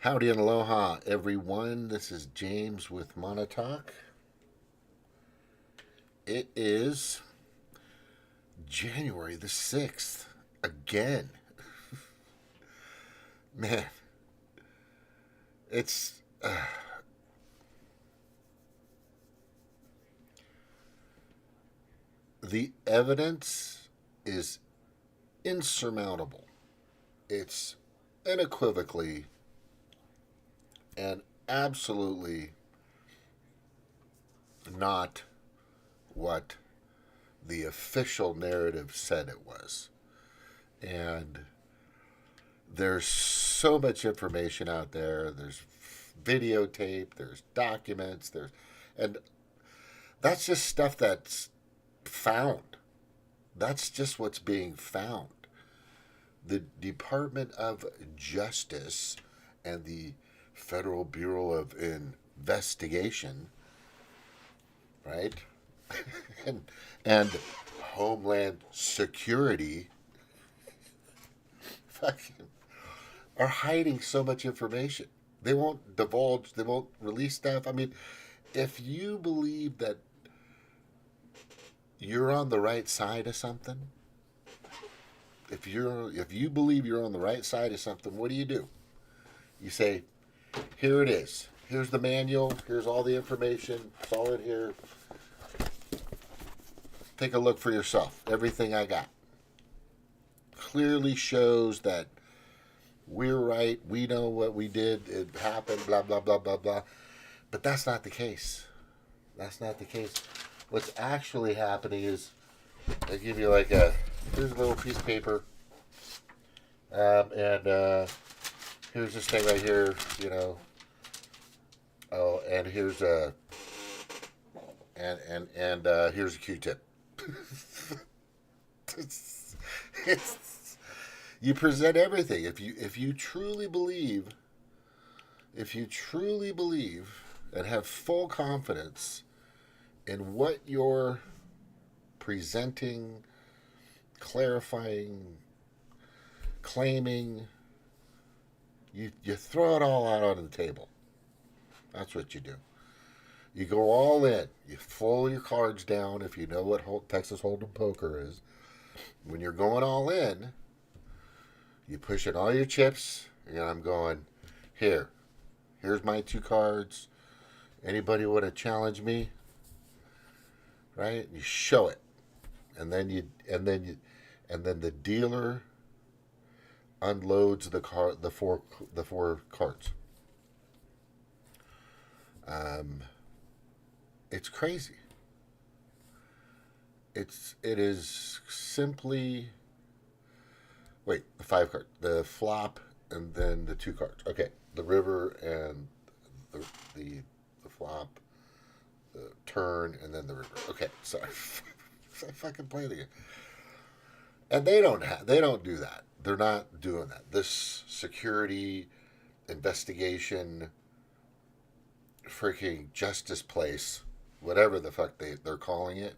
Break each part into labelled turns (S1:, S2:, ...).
S1: Howdy and aloha, everyone. This is James with Monotalk. It is January the 6th. Again. Man, it's. The evidence is insurmountable. It's unequivocally and absolutely not what the official narrative said it was. And there's so much information out there. There's videotape, there's documents, and that's just stuff that's found. That's just what's being found. The Department of Justice and the Federal Bureau of Investigation, right? and, and Homeland Security fucking are hiding so much information. They won't divulge, they won't release stuff. I mean, if you believe that you're on the right side of something, if you believe you're on the right side of something, what do? You say, here it is. Here's the manual. Here's all the information. It's all in here. Take a look for yourself. Everything I got clearly shows that we're right. We know what we did. It happened. Blah, blah, blah, blah, blah. But that's not the case. That's not the case. What's actually happening is they give you here's a little piece of paper. And here's this thing right here, Oh, and here's here's a Q-tip. it's, it's, you present everything. If you truly believe, and have full confidence in what you're presenting, clarifying, claiming, you throw it all out on the table. That's what you do. You go all in. You fold your cards down if you know what Texas Hold'em poker is. When you're going all in, you push in all your chips, and I'm going, here's my two cards. Anybody want to challenge me? Right? You show it. And then the dealer unloads the four cards. It's crazy. It is simply the five card, the flop, and then the two cards. Okay, the river and the flop, the turn, and then the river. Okay, sorry, I fucking play the game. And they don't do that. They're not doing that. This security investigation, freaking justice place, whatever the fuck they're calling it,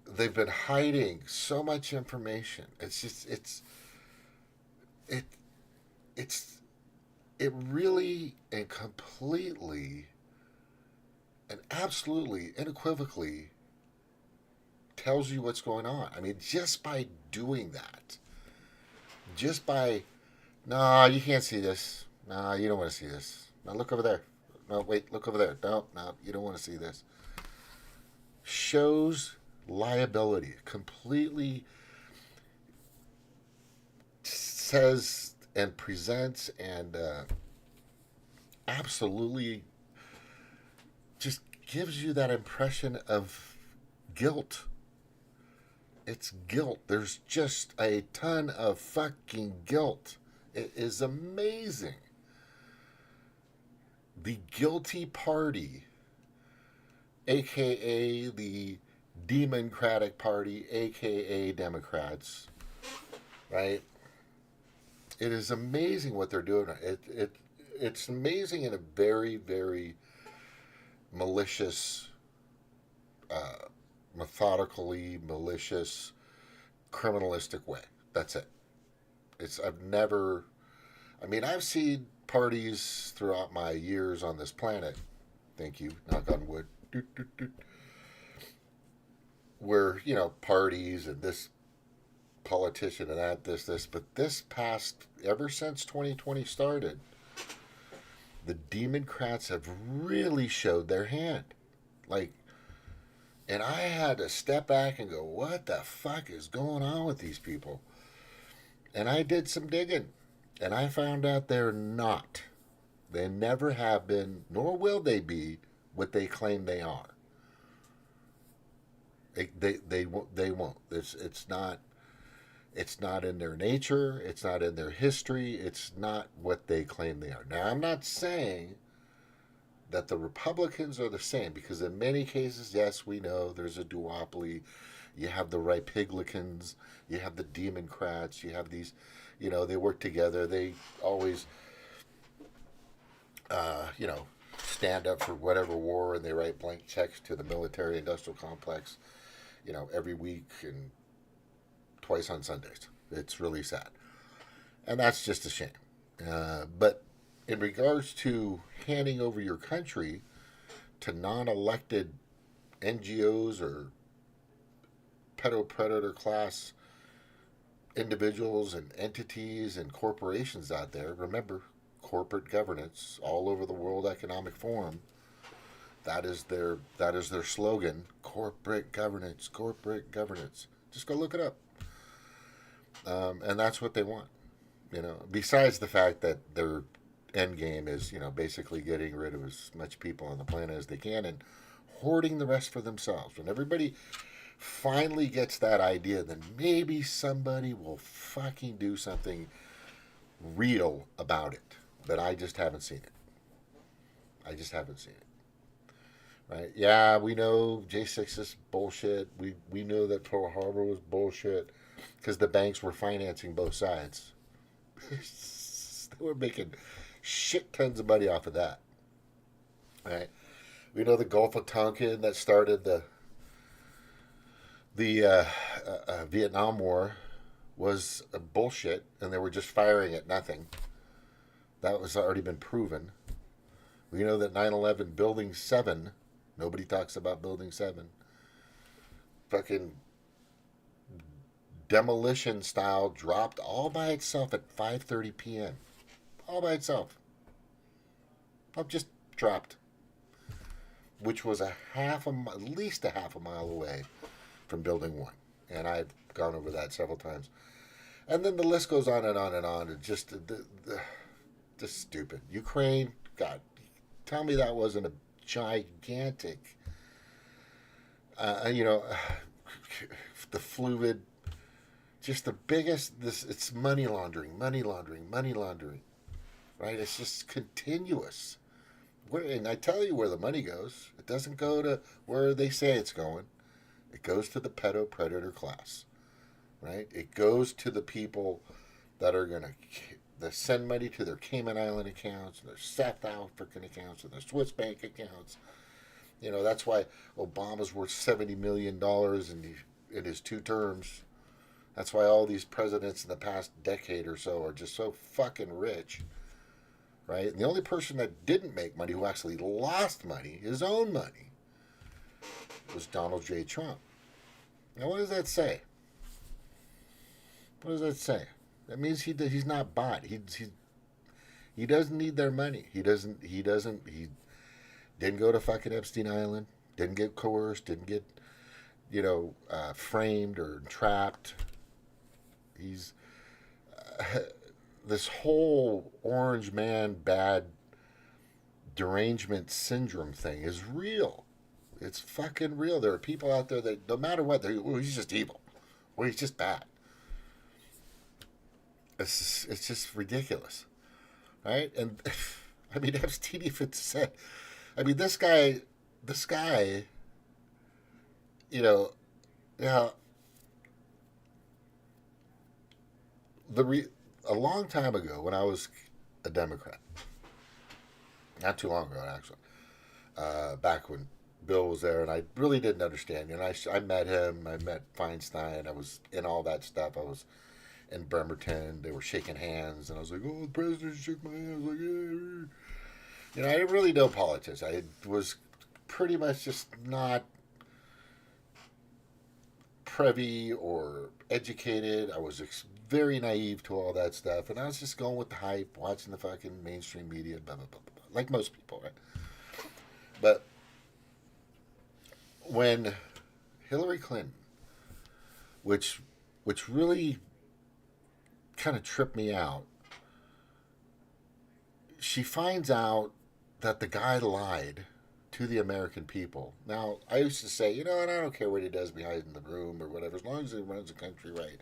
S1: they've been hiding so much information. It's just it really and completely and absolutely unequivocally tells you what's going on. I mean, just by doing that, just by, no, you can't see this. No, you don't want to see this. Now look over there. No, wait, look over there. No, you don't want to see this. Shows liability. Completely says and presents and absolutely just gives you that impression of guilt. It's guilt. There's just a ton of fucking guilt. It is amazing. The guilty party, aka the Democratic Party, aka Democrats, right? It is amazing what they're doing. It's amazing in a very, very malicious, methodically malicious, criminalistic way. That's it. I've never. I mean, I've seen parties throughout my years on this planet. Thank you, knock on wood. Doot, doot, doot. Where, parties and this politician and that, this. But this past, ever since 2020 started, the Democrats have really showed their hand. Like, and I had to step back and go, what the fuck is going on with these people? And I did some digging. And I found out they're not. They never have been, nor will they be, what they claim they are. They won't. It's not. It's not in their nature. It's not in their history. It's not what they claim they are. Now, I'm not saying that the Republicans are the same, because in many cases, yes, we know there's a duopoly. You have the Republicans, you have the Democrats, you have these, they work together. They always, stand up for whatever war, and they write blank checks to the military-industrial complex, every week and twice on Sundays. It's really sad. And that's just a shame. But in regards to handing over your country to non-elected NGOs or pedo-predator class individuals and entities and corporations out there, remember, corporate governance all over the World Economic Forum, that is their slogan, corporate governance, corporate governance. Just go look it up. And that's what they want. Besides the fact that their end game is, basically getting rid of as much people on the planet as they can and hoarding the rest for themselves. When everybody finally gets that idea, then maybe somebody will fucking do something real about it. But I just haven't seen it. I just haven't seen it. Right? Yeah, we know J6 is bullshit. We know that Pearl Harbor was bullshit because the banks were financing both sides. They were making shit tons of money off of that. Right? We know the Gulf of Tonkin that started the Vietnam War was a bullshit, and they were just firing at nothing. That was already been proven. We know that 9/11 Building 7, nobody talks about Building 7, fucking demolition style, dropped all by itself at 5:30 p.m. All by itself. Just dropped. Which was at least a half a mile away from Building 1. And I've gone over that several times. And then the list goes on and on and on. It's just stupid. Ukraine, God, tell me that wasn't a gigantic, the fluid, just the biggest, it's money laundering, right? It's just continuous. And I tell you where the money goes. It doesn't go to where they say it's going. It goes to the pedo-predator class, right? It goes to the people that are going to send money to their Cayman Island accounts, and their South African accounts, and their Swiss bank accounts. That's why Obama's worth $70 million in his 2 terms. That's why all these presidents in the past decade or so are just so fucking rich, right? And the only person that didn't make money, who actually lost money, his own money, was Donald J. Trump. Now, what does that say? What does that say? That means he's not bought. He doesn't need their money. He didn't go to fucking Epstein Island. Didn't get coerced. Didn't get, framed or trapped. He's this whole orange man bad derangement syndrome thing is real. It's fucking real. There are people out there that no matter what, he's just evil, or he's just bad. It's just ridiculous, right? And I mean, Epstein even said, I mean, this guy, now, a long time ago when I was a Democrat, not too long ago actually, back when Bill was there, and I really didn't understand. I met him. I met Feinstein. I was in all that stuff. I was in Bremerton. They were shaking hands, and I was like, "Oh, the president shook my hand." I was like, "Yeah." You know, I didn't really know politics. I was pretty much just not privy or educated. I was very naive to all that stuff, and I was just going with the hype, watching the fucking mainstream media, blah blah blah blah, blah, like most people, right? But when Hillary Clinton, which which really kind of tripped me out, she finds out that the guy lied to the American people. Now, I used to say, you know, and I don't care what he does behind the room or whatever, as long as he runs the country right.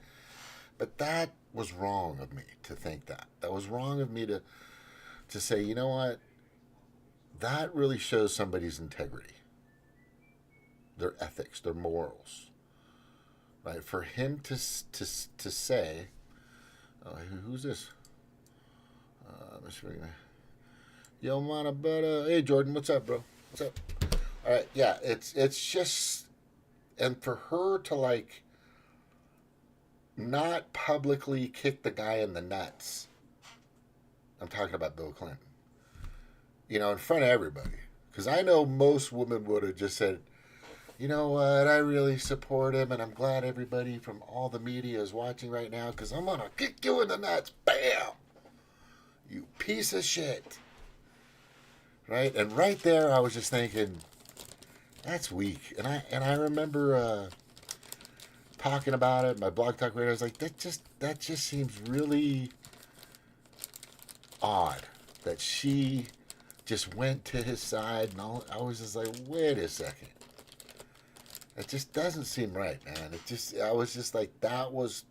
S1: But that was wrong of me to think that. That was wrong of me to say, you know what? That really shows somebody's integrity, their ethics, their morals, right? For him to say, oh, who's this? Yo, mana, brother. Hey, Jordan, what's up, bro? What's up? All right, yeah, it's just, and for her to like not publicly kick the guy in the nuts. I'm talking about Bill Clinton. You know, in front of everybody, because I know most women would have just said, you know what, I really support him, and I'm glad everybody from all the media is watching right now, because I'm gonna kick you in the nuts, bam, you piece of shit. Right, and right there, I was just thinking, that's weak. And I remember talking about it. My blog talk radio. I was like, that just seems really odd that she just went to his side, and all. I was just like, wait a second. It just doesn't seem right, man. I was just like, that was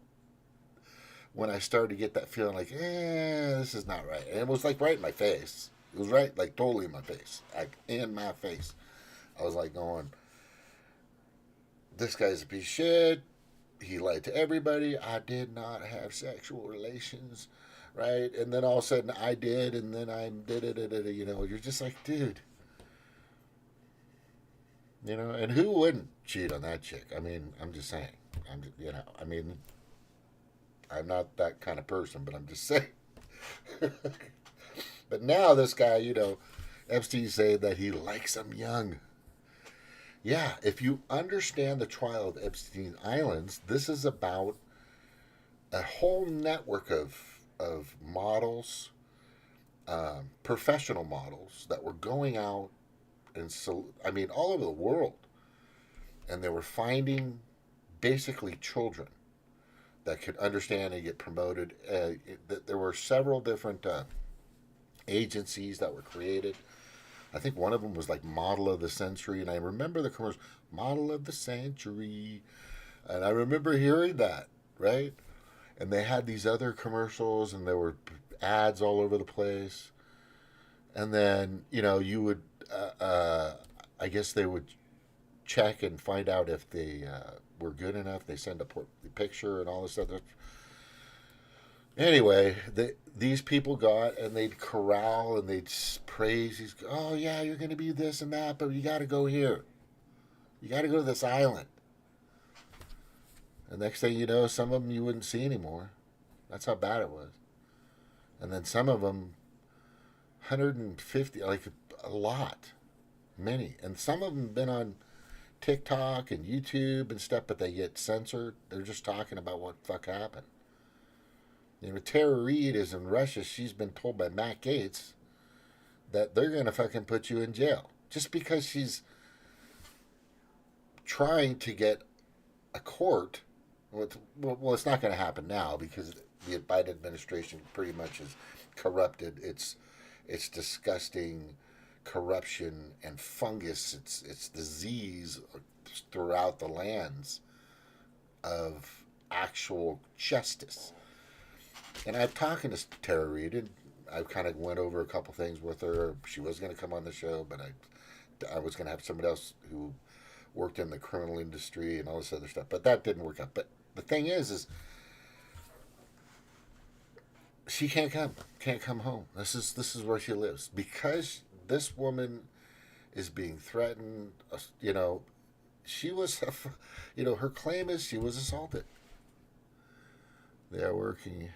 S1: when I started to get that feeling like, this is not right. And it was like right in my face. It was right, like totally in my face, like in my face. I was like going, this guy's a piece of shit. He lied to everybody. I did not have sexual relations, right? And then all of a sudden I did, and then I did it. You know, you're just like, dude. You know, and who wouldn't cheat on that chick? I mean, I'm just saying. I mean, I'm not that kind of person, but I'm just saying. But now this guy, you know, Epstein saying that he likes them young. Yeah, if you understand the trial of Epstein Islands, this is about a whole network of models, professional models that were going out and so I mean all over the world, and they were finding basically children that could understand and get promoted. There were several different agencies that were created. I think one of them was like Model of the Century, and I remember the commercial, Model of the Century, and I remember hearing that, right? And they had these other commercials, and there were ads all over the place. And then, you know, you would, I guess they would check and find out if they were good enough. They send a picture and all this other. Anyway, these people got, and they'd corral and they'd praise these. Oh yeah, you're going to be this and that, but you got to go here. You got to go to this island. The next thing you know, some of them you wouldn't see anymore. That's how bad it was. And then some of them, 150, like a lot, many. And some of them been on TikTok and YouTube and stuff, but they get censored. They're just talking about what fuck happened. You know, Tara Reid is in Russia. She's been told by Matt Gaetz that they're going to fucking put you in jail just because she's trying to get a court. Well, it's not going to happen now because the Biden administration pretty much has corrupted. It's disgusting corruption and fungus. It's disease throughout the lands of actual justice. And I'm talking to Tara Reid, and I kind of went over a couple things with her. She was going to come on the show, but I was going to have somebody else who worked in the criminal industry and all this other stuff. But that didn't work out. But the thing is she can't come home. This is where she lives because this woman is being threatened. You know, she was, you know, her claim is she was assaulted. They are working.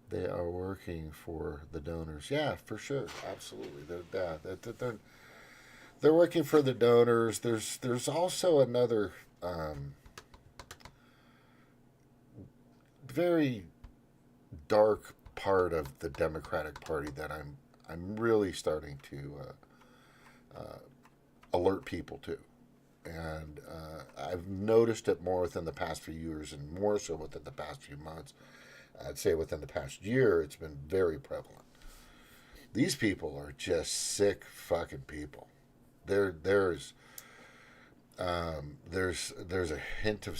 S1: They are working for the donors. Yeah, for sure, absolutely. They're working for the donors. There's also another very dark part of the Democratic Party that I'm really starting to alert people to, and I've noticed it more within the past few years, and more so within the past few months. I'd say within the past year, it's been very prevalent. These people are just sick fucking people. There's there's a hint of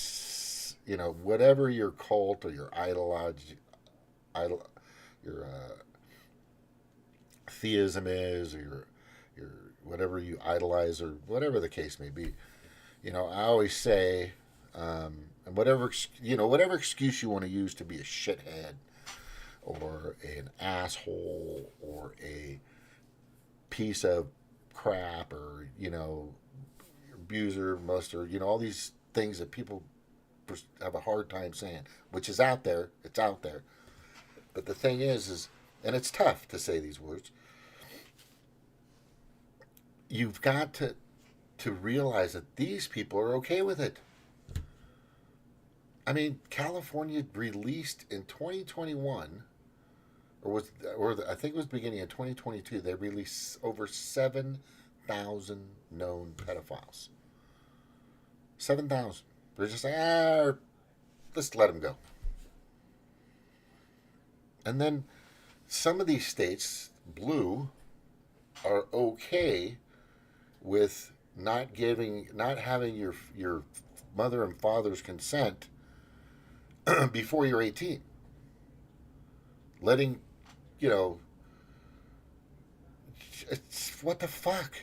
S1: whatever your cult or your idol your theism is, or your whatever you idolize, or whatever the case may be. I always say, and whatever excuse you want to use to be a shithead or an asshole or a piece of crap, or abuser, muster, all these things that people have a hard time saying, which is out there. It's out there. But the thing is, and it's tough to say these words. You've got to realize that these people are okay with it. I mean, California released in 2021, I think it was beginning in 2022. They released over 7,000 known pedophiles. 7,000. They're just like, let's let them go. And then some of these states, blue, are okay with not having your mother and father's consent before you're 18. Letting, it's what the fuck.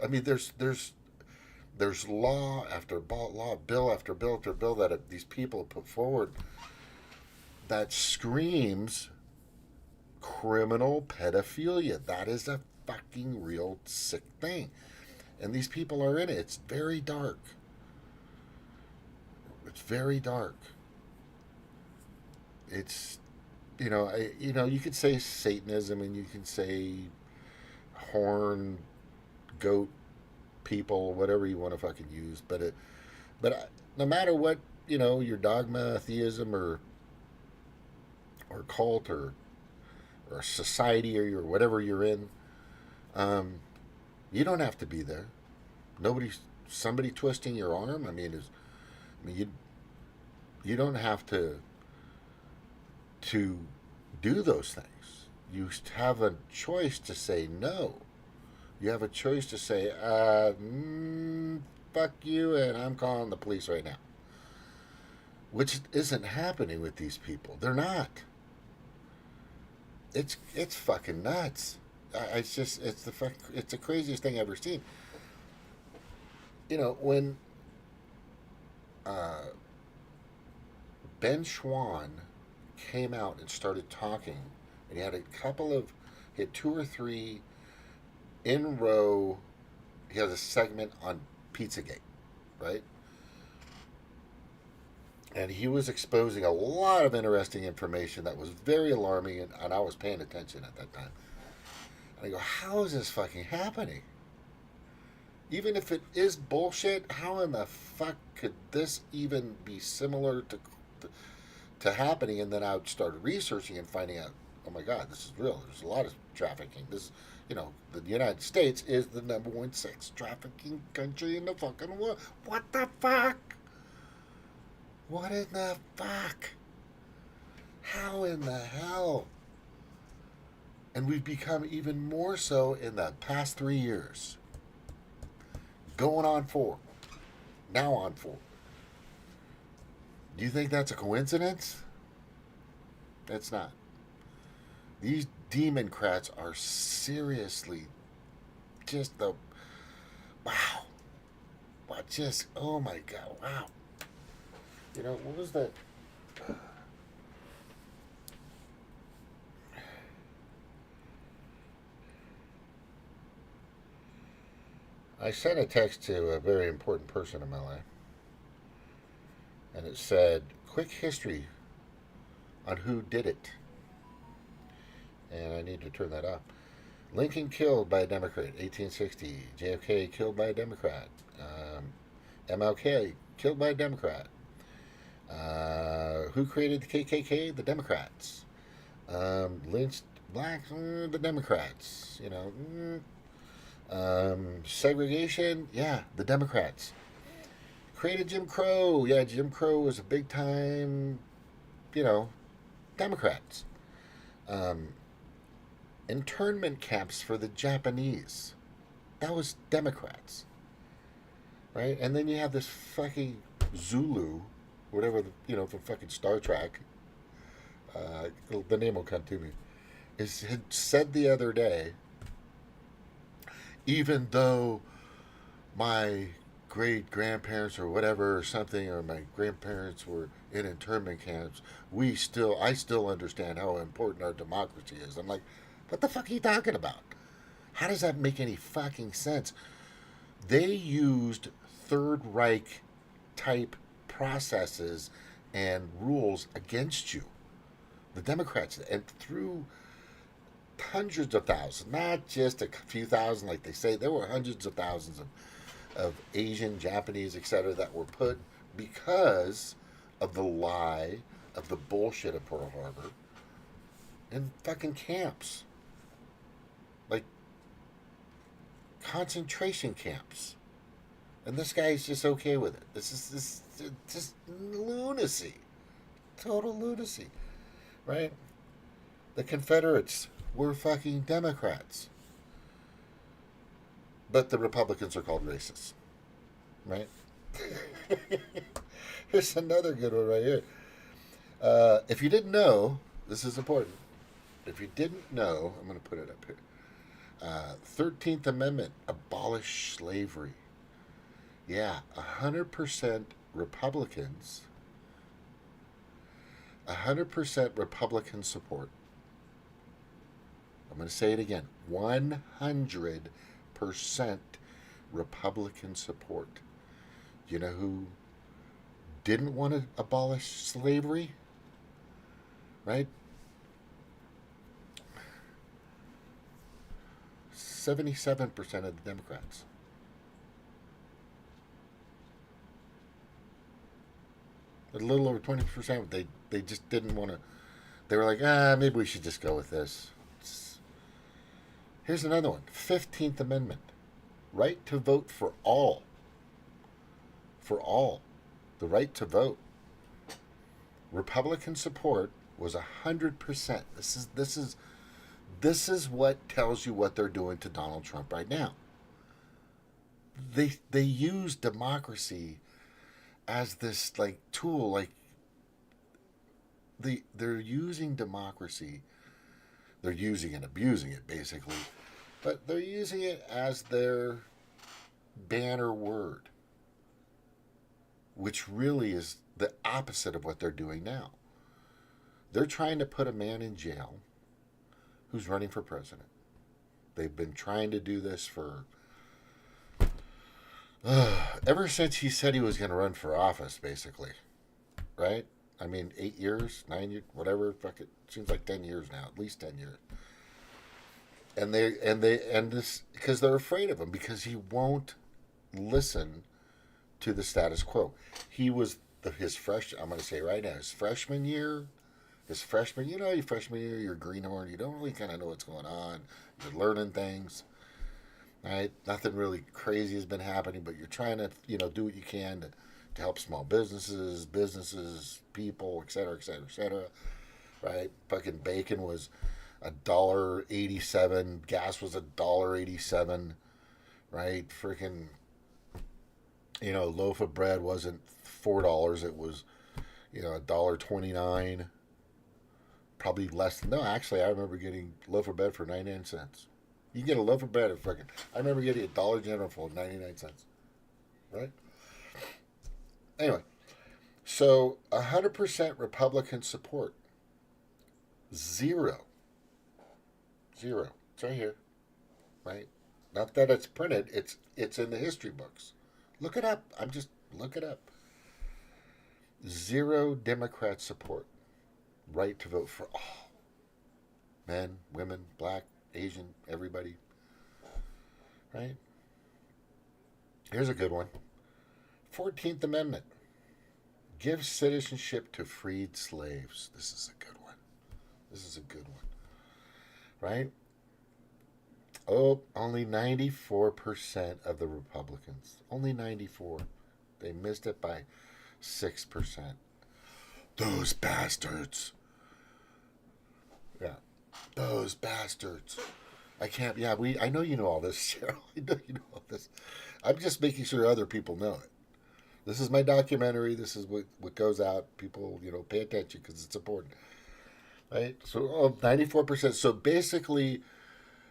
S1: I mean, there's law after law, bill after bill after bill that these people put forward that screams criminal pedophilia. That is a fucking real sick thing. And these people are in it. It's very dark. It's very dark. It's, you could say Satanism, and you can say horn, goat people, whatever you want to fucking use. But no matter what, your dogma, theism, or cult, or society, or your whatever you're in, you don't have to be there. Somebody twisting your arm. You don't have to do those things. You have a choice to say no. You have a choice to say, fuck you, and I'm calling the police right now. Which isn't happening with these people. They're not. It's fucking nuts. It's the craziest thing I've ever seen. When Ben Schwann came out and started talking, and he had 2 or 3 in row. He has a segment on Pizzagate, right? And he was exposing a lot of interesting information that was very alarming, and I was paying attention at that time. And I go, how is this fucking happening? Even if it is bullshit, how in the fuck could this even be similar to happening? And then I started researching and finding out, oh my God, this is real. There's a lot of trafficking. The United States is the #1 sex trafficking country in the fucking world. What the fuck? What in the fuck? How in the hell? And we've become even more so in the past 3 years. Going on 4. Now on 4. Do you think that's a coincidence? It's not. These Democrats are seriously just wow. Oh my God, wow. What was that? I sent a text to a very important person in my life. And it said, quick history on who did it. And I need to turn that up. Lincoln killed by a Democrat, 1860. JFK killed by a Democrat. MLK killed by a Democrat. Who created the KKK? The Democrats. Lynched blacks? The Democrats. Segregation? Yeah, the Democrats. Created Jim Crow? Yeah, Jim Crow was a big time, you know, Democrats. Um, Internment camps for the Japanese. That was Democrats, right? And then you have this fucking Zulu, whatever, from fucking Star Trek. The name will come to me. Had said the other day, even though my great grandparents or whatever or something, or my grandparents were in internment camps, I still understand how important our democracy is. I'm like, what the fuck are you talking about? How does that make any fucking sense? They used Third Reich type processes and rules against you, the Democrats, and through hundreds of thousands, not just a few thousand like they say. There were hundreds of thousands of Asian, Japanese, etc., that were put because of the lie of the bullshit of Pearl Harbor in fucking camps. Like concentration camps. And this guy's just okay with it. This is just lunacy. Total lunacy. Right? The Confederates were fucking Democrats. But the Republicans are called racists. Right? Here's another good one right here. If you didn't know, this is important. If you didn't know, I'm going to put it up here. 13th Amendment, abolish slavery. Yeah, 100% Republicans, 100% Republican support. I'm going to say it again, 100% Republican support. You know who didn't want to abolish slavery? Right? 77% of the Democrats. A little over 20%. They just didn't want to. They were like, maybe we should just go with this. Here's another one. 15th Amendment. Right to vote for all. For all. The right to vote. Republican support was 100%. This is what tells you what they're doing to Donald Trump right now. They use democracy as this like tool, like they're using democracy. They're using and abusing it basically, but they're using it as their banner word, which really is the opposite of what they're doing now. They're trying to put a man in jail who's running for president. They've been trying to do this for ever since he said he was going to run for office, basically. Right? I mean, 8 years, 9 years, whatever. Fuck it, seems like 10 years now, at least 10 years. And this because they're afraid of him, because he won't listen to the status quo. He was I'm going to say right now, his freshman year. Your freshman year, you're a greenhorn. You don't really kind of know what's going on. You're learning things, right? Nothing really crazy has been happening, but you're trying to, do what you can to help small businesses, people, et cetera, et cetera, et cetera, right? Fucking bacon was $1.87. Gas was $1.87, right? Freaking, a loaf of bread wasn't $4. It was, $1.29. Probably less than, no, actually, I remember getting a loaf of bread for 99 cents. You can get a loaf of bread at I remember getting a Dollar General for 99 cents. Right? Anyway, so 100% Republican support. Zero. It's right here. Right? Not that it's printed, it's in the history books. Look it up. Look it up. Zero Democrat support. Right to vote for all. Men, women, black, Asian, everybody. Right? Here's a good one. 14th Amendment. Give citizenship to freed slaves. This is a good one. This is a good one. Right? Oh, only 94% of the Republicans. Only 94. They missed it by 6%. Those bastards. Yeah. Those bastards. I can't. Yeah, I know you know all this, Cheryl. I know you know all this. I'm just making sure other people know it. This is my documentary. This is what goes out. People, pay attention because it's important. Right? So, 94%. So basically,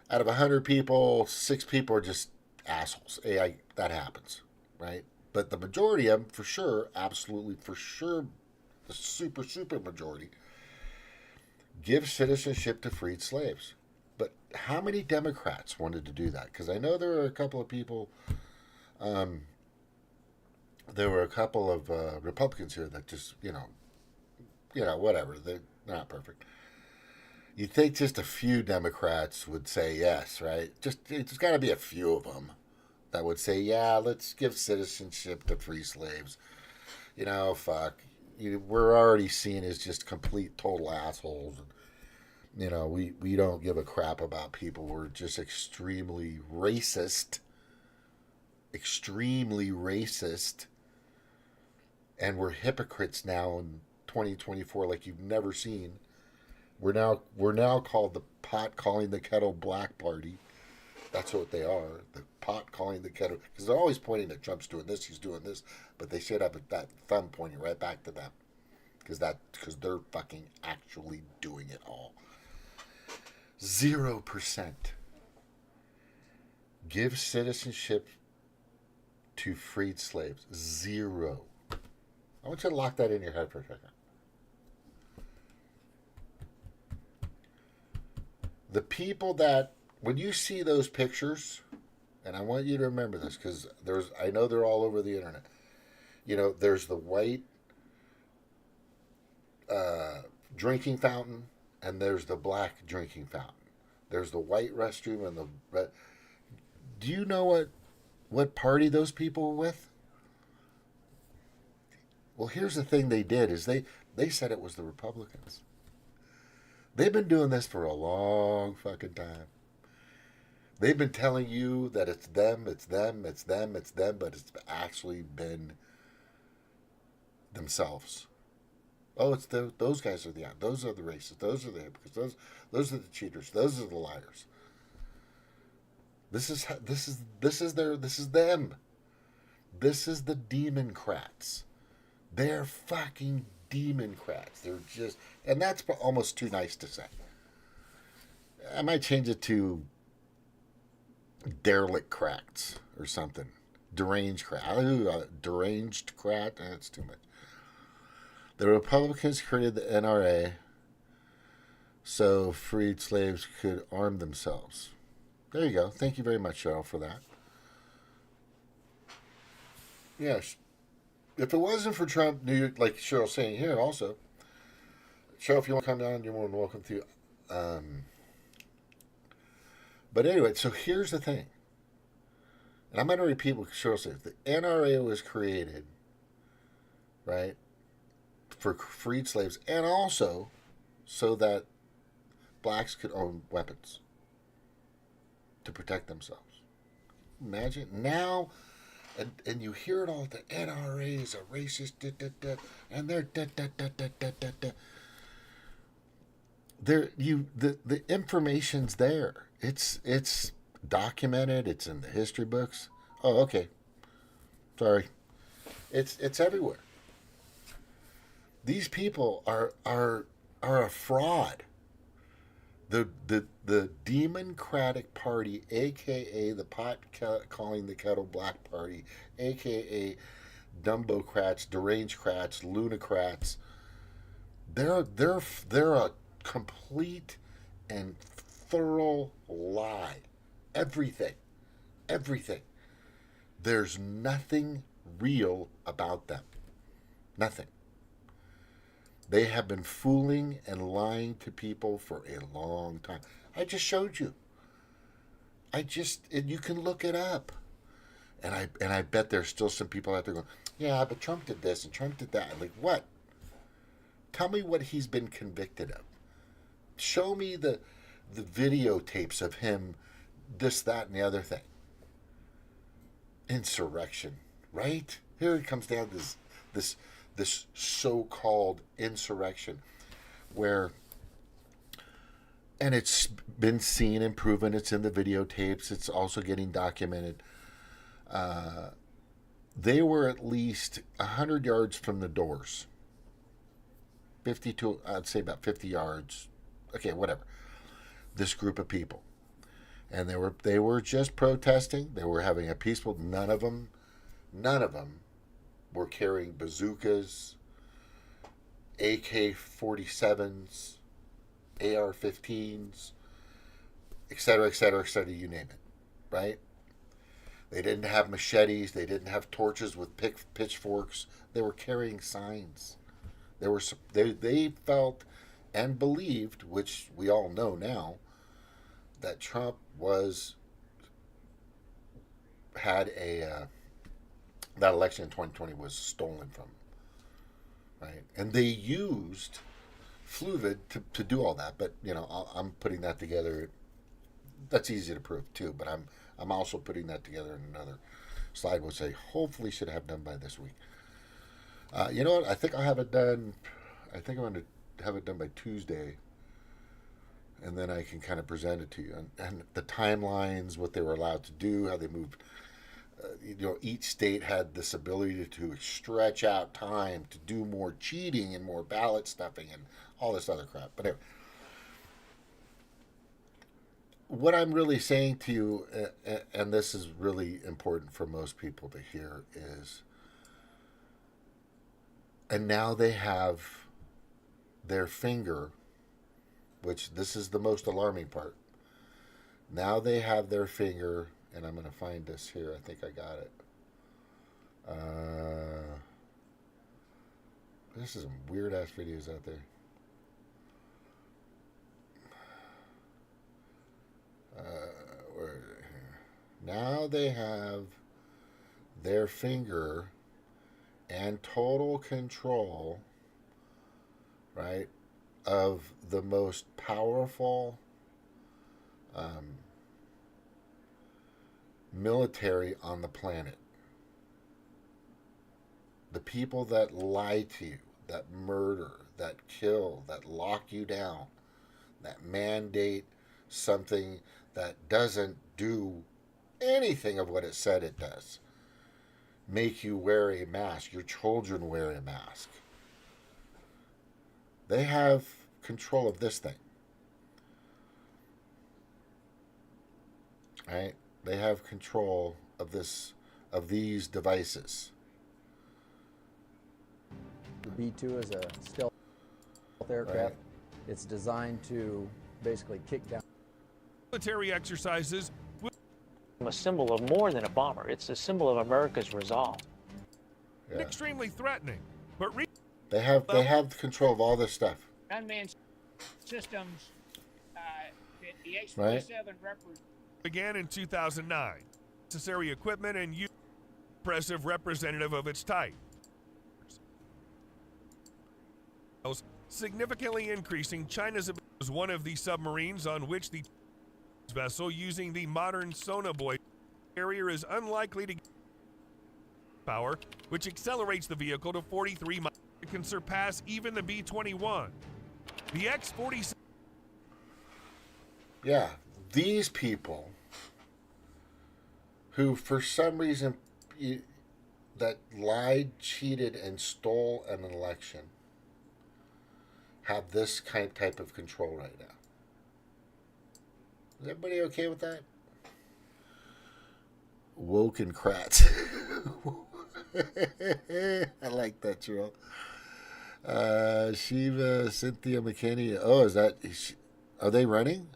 S1: out of 100 people, 6 people are just assholes. That happens. Right? But the majority of them, for sure, absolutely, for sure, the super, super majority, give citizenship to freed slaves. But how many Democrats wanted to do that? Because I know there were a couple of people, there were a couple of Republicans here that just, whatever. They're not perfect. You'd think just a few Democrats would say yes, right? There's got to be a few of them that would say, yeah, let's give citizenship to free slaves. Fuck. We're already seen as just complete total assholes. We don't give a crap about people. We're just extremely racist. Extremely racist. And we're hypocrites now in 2024 like you've never seen. We're now called the pot calling the kettle black party. That's what they are. The pot calling the kettle, because they're always pointing that Trump's doing this, he's doing this, but they should have that thumb pointing right back to them, because they're fucking actually doing it all. 0% give citizenship to freed slaves. 0. I want you to lock that in your head for a second. The people that, when you see those pictures, and I want you to remember this because I know they're all over the internet. There's the white drinking fountain, and there's the black drinking fountain. There's the white restroom and the red. Do you know what party those people were with? Well, here's the thing they did is they said it was the Republicans. They've been doing this for a long fucking time. They've been telling you that it's them, it's them, it's them, it's them, but it's actually been themselves. Oh, it's those guys are those are the racists, those are the hypocrites, those are the cheaters, those are the liars. This is them. This is the Democrats. They're fucking Democrats. They're just, and that's almost too nice to say. I might change it to derelict crats or something. Deranged crat. Deranged crat. That's too much. The Republicans created the NRA so freed slaves could arm themselves. There you go. Thank you very much, Cheryl, for that. Yes. If it wasn't for Trump, like Cheryl's saying here also, Cheryl, if you want to come down, you're more than welcome to. But anyway, so here's the thing. And I'm going to repeat what Cheryl said. The NRA was created, right, for freed slaves and also so that blacks could own weapons to protect themselves. Imagine now, and you hear it all. The NRA is a racist, and they're the information's there. It's documented. It's in the history books. Oh, okay. Sorry. It's everywhere. These people are a fraud. The Democratic Party, aka the pot calling the kettle black party, aka Dumbocrats, derangedcrats, lunacrats, they're a complete and thorough lie. Everything. There's nothing real about them. Nothing. They have been fooling and lying to people for a long time. I just showed you. And you can look it up. And I bet there's still some people out there going, yeah, but Trump did this and Trump did that. Like, what? Tell me what he's been convicted of. Show me the videotapes of him, this, that, and the other thing. Insurrection, right? Here it comes down to this so-called insurrection, where, and it's been seen and proven. It's in the videotapes. It's also getting documented. They were at least 100 yards from the doors. 50 to, I'd say about 50 yards. Okay, whatever. This group of people. And they were just protesting. They were having a peaceful, none of them were carrying bazookas, AK-47s, AR-15s, etc., etc., etc., you name it, right? They didn't have machetes. They didn't have torches with pitchforks. They were carrying signs. They felt and believed, which we all know now, that Trump had that election in 2020 was stolen from him, right? And they used Fluvid to do all that. But I'm putting that together. That's easy to prove too. But I'm also putting that together in another slide, which I hopefully should have done by this week. You know what? I think I'll have it done. I think I'm going to have it done by Tuesday, and then I can kind of present it to you. And the timelines, what they were allowed to do, how they moved. Each state had this ability to stretch out time to do more cheating and more ballot stuffing and all this other crap. But anyway, what I'm really saying to you, and this is really important for most people to hear, is, and now they have their finger, which this is the most alarming part. Now they have their finger, and I'm going to find this here. I think I got it. This is some weird ass videos out there. Where is it here? Now they have their finger and total control, right, of the most powerful military on the planet. The people that lie to you, that murder, that kill, that lock you down, that mandate something that doesn't do anything of what it said it does. Make you wear a mask. Your children wear a mask. They have control of this thing. Right? They have control of these devices.
S2: The B-2 is a stealth aircraft.
S1: Right.
S2: It's designed to basically kick down
S3: military exercises.
S4: A symbol of more than a bomber. It's a symbol of America's resolve.
S1: Yeah.
S3: Extremely threatening, but
S1: They have control of all this stuff.
S5: Unmanned systems, the H-47 represents.
S3: began in 2009. Necessary equipment and impressive representative of its type. Significantly increasing China's ability was one of the submarines on which the vessel using the modern Sonoboy carrier is unlikely to power, which accelerates the vehicle to 43 miles. It can surpass even the B-21. The X-47.
S1: Yeah, these people who, for some reason, that lied, cheated, and stole an election have this type of control right now. Is everybody okay with that? Woken crats. I like that, Cheryl. Shiva, Cynthia McKinney. Oh, are they running?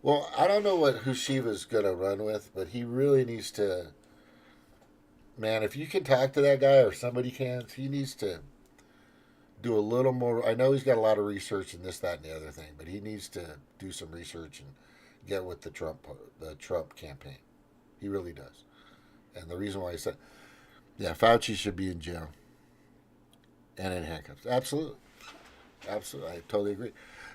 S1: Well, I don't know who Shiva's going to run with, but he really needs to... Man, if you can talk to that guy or somebody can, he needs to do a little more. I know he's got a lot of research in this, that, and the other thing, but he needs to do some research and get with the Trump campaign. He really does. And the reason why I said, yeah, Fauci should be in jail and in handcuffs. Absolutely, absolutely, I totally agree.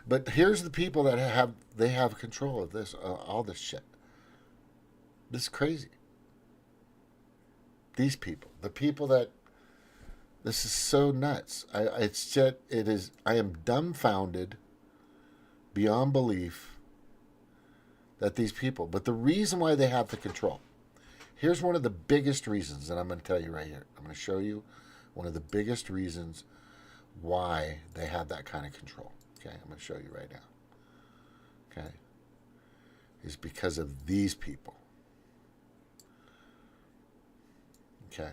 S1: But here's the people that have control of this, all this shit. This is crazy. These people, the people that, this is so nuts. I am dumbfounded beyond belief that these people, but the reason why they have the control, here's one of the biggest reasons, and I'm going to tell you right here. I'm going to show you one of the biggest reasons why they have that kind of control. Okay, I'm going to show you right now. Okay, is because of these people. Okay,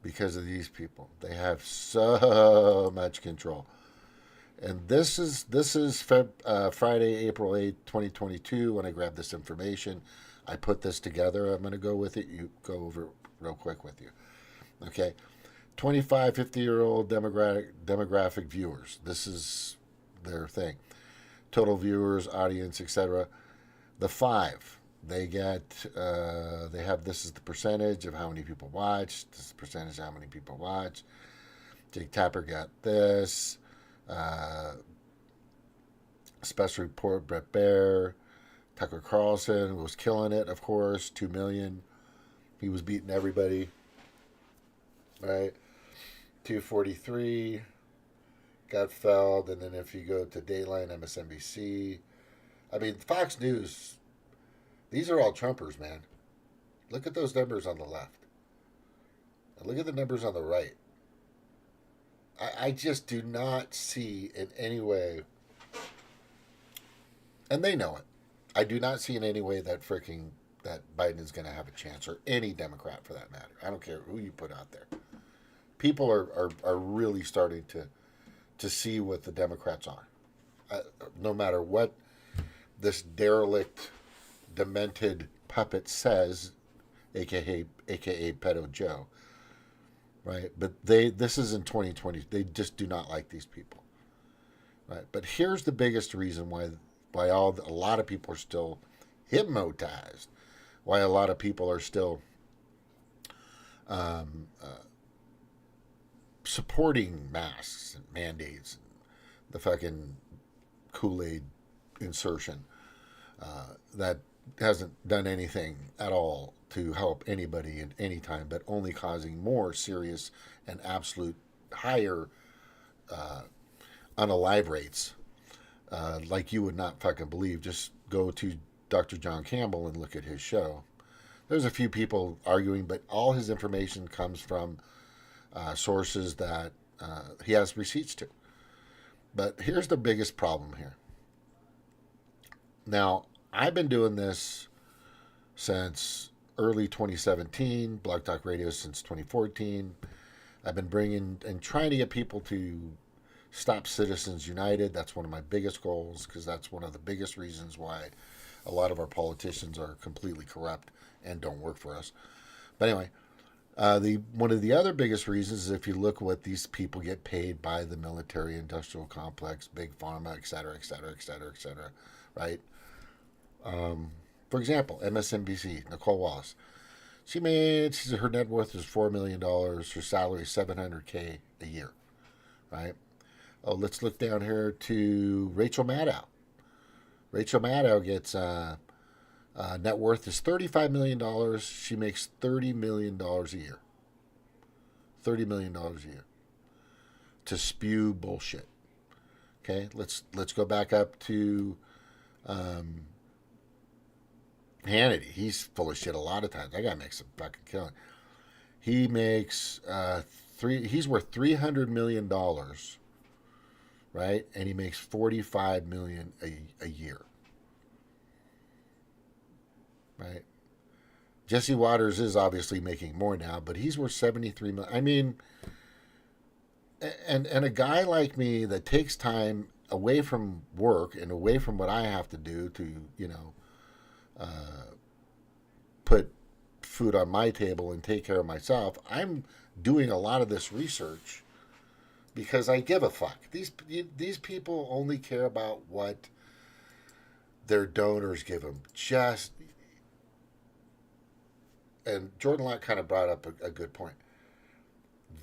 S1: because of these people, they have so much control. And this is Friday, April 8th, 2022. When I grabbed this information, I put this together. I'm going to go with it. You go over it real quick with you. Okay. 25, 50-year-old demographic viewers. This is their thing. Total viewers, audience, etc. The 5. They get, they have, this is the percentage of how many people watch. This is the percentage of how many people watch. Jake Tapper got this. Special report, Brett Baer. Tucker Carlson was killing it, of course. 2 million. He was beating everybody. Right? 243. Gutfeld. And then if you go to Dayline, MSNBC. I mean, Fox News. These are all Trumpers, man. Look at those numbers on the left. And look at the numbers on the right. I just do not see in any way, and they know it, I do not see in any way that that Biden's going to have a chance, or any Democrat for that matter. I don't care who you put out there. People are really starting to see what the Democrats are. No matter what this derelict, demented puppet says, aka Pedo Joe. Right, but this is in 2020. They just do not like these people, right? But here's the biggest reason why a lot of people are still hypnotized, why a lot of people are still supporting masks and mandates, and the fucking Kool-Aid insertion that hasn't done anything at all to help anybody at any time, but only causing more serious and absolute higher unalive rates, like you would not fucking believe. Just go to Dr. John Campbell and look at his show. There's a few people arguing, but all his information comes from sources that he has receipts to. But here's the biggest problem here. Now, I've been doing this since early 2017, Blog Talk Radio since 2014. I've been bringing and trying to get people to stop Citizens United. That's one of my biggest goals, because that's one of the biggest reasons why a lot of our politicians are completely corrupt and don't work for us. But anyway, one of the other biggest reasons is if you look what these people get paid by the military-industrial complex, big pharma, et cetera, et cetera, et cetera, et cetera, right? For example, MSNBC, Nicole Wallace. Her net worth is $4 million. Her salary is $700K a year, right? Oh, let's look down here to Rachel Maddow. Rachel Maddow gets net worth is $35 million. She makes $30 million a year. $30 million a year to spew bullshit. Okay, let's go back up to Hannity. He's full of shit a lot of times. That guy makes a fucking killing. He makes he's worth $300 million, right? And he makes $45 million a year, right? Jesse Waters is obviously making more now, but he's worth $73 million. I mean, and a guy like me that takes time away from work and away from what I have to do to, put food on my table and take care of myself, I'm doing a lot of this research because I give a fuck. These people only care about what their donors give them. And Jordan Locke kind of brought up a good point.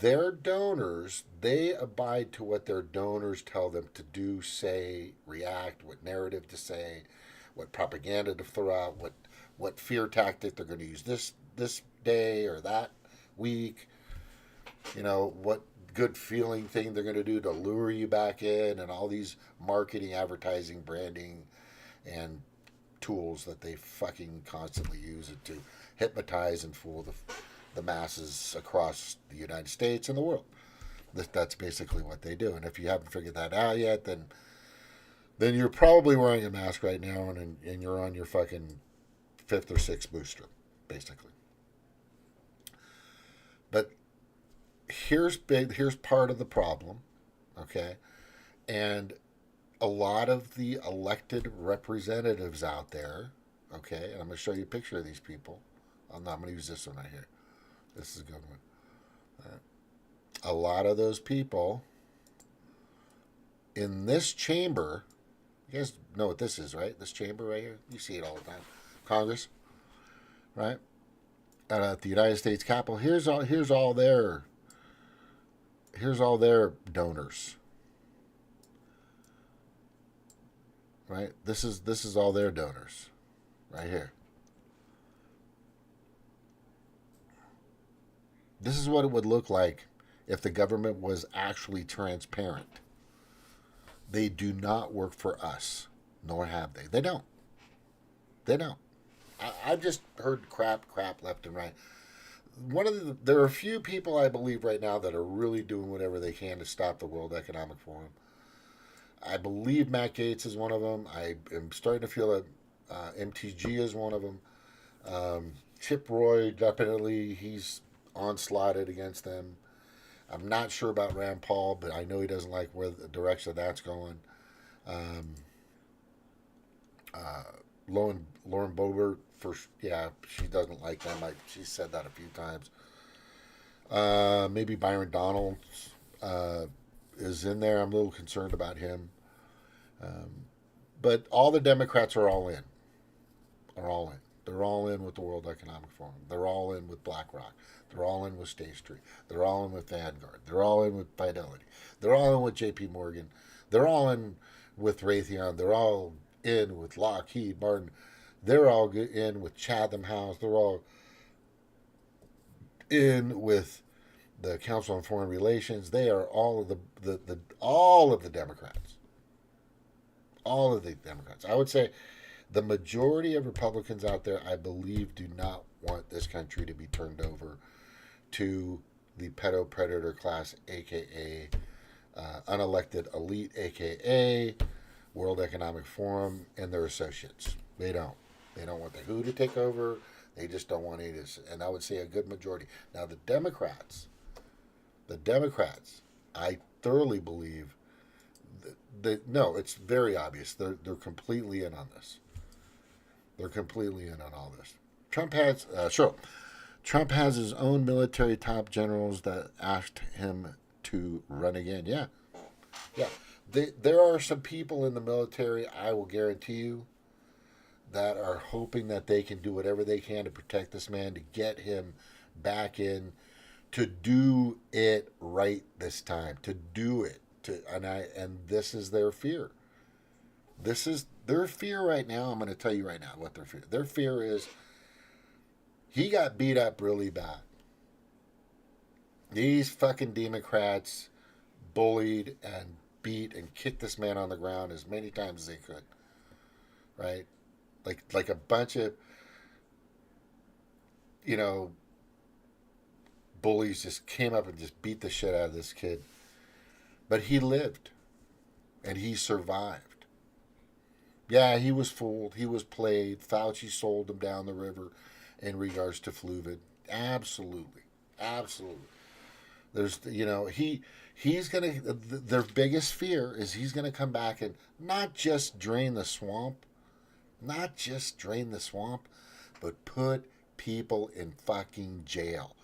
S1: Their donors, they abide to what their donors tell them to do, say, react, what narrative to say, what propaganda to throw out, what fear tactic they're going to use this day or that week. What good feeling thing they're going to do to lure you back in, and all these marketing, advertising, branding, and tools that they fucking constantly use it to hypnotize and fool the masses across the United States and the world. That's basically what they do. And if you haven't figured that out yet, then you're probably wearing a mask right now, and you're on your fucking 5th or 6th booster, basically. But here's part of the problem, okay? And a lot of the elected representatives out there, okay, and I'm going to show you a picture of these people. I'm going to use this one right here. This is a good one. All right. A lot of those people in this chamber, you guys know what this is, right? This chamber right here. You see it all the time. Congress, right? At the United States Capitol. Here's all their donors. Right? This is all their donors. Right here. This is what it would look like if the government was actually transparent. They do not work for us, nor have they. They don't. I've just heard crap left and right. There are a few people I believe right now that are really doing whatever they can to stop the World Economic Forum. I believe Matt Gaetz is one of them. I am starting to feel that MTG is one of them. Chip Roy, definitely, he's onslaughted against them. I'm not sure about Rand Paul, but I know he doesn't like where the direction that's going. Lauren Boebert, she doesn't like them. She's said that a few times. Maybe Byron Donalds is in there. I'm a little concerned about him. But all the Democrats are all in. They're all in with the World Economic Forum. They're all in with BlackRock. They're all in with State Street. They're all in with Vanguard. They're all in with Fidelity. They're all in with JP Morgan. They're all in with Raytheon. They're all in with Lockheed Martin. They're all in with Chatham House. They're all in with the Council on Foreign Relations. They are all of the Democrats. All of the Democrats. I would say the majority of Republicans out there, I believe, do not want this country to be turned over to the pedo-predator class, a.k.a. Unelected elite, a.k.a. World Economic Forum, and their associates. They don't. They don't want the WHO to take over. They just don't want any of this. And I would say a good majority. Now, the Democrats, I thoroughly believe no, it's very obvious. They're completely in on this. They're completely in on all this. Trump has his own military top generals that asked him to run again. Yeah. There are some people in the military, I will guarantee you, that are hoping that they can do whatever they can to protect this man, to get him back in, to do it right this time, to do it. And this is their fear. This is their fear right now. I'm going to tell you right now what their fear. Their fear is he got beat up really bad. These fucking Democrats bullied and beat and kicked this man on the ground as many times as they could. Right? Like a bunch of, bullies just came up and just beat the shit out of this kid. But he lived. And he survived. Yeah, he was fooled. He was played. Fauci sold him down the river in regards to Fluvid. Absolutely. There's, he's going to, their biggest fear is he's going to come back and not just drain the swamp, but put people in fucking jail.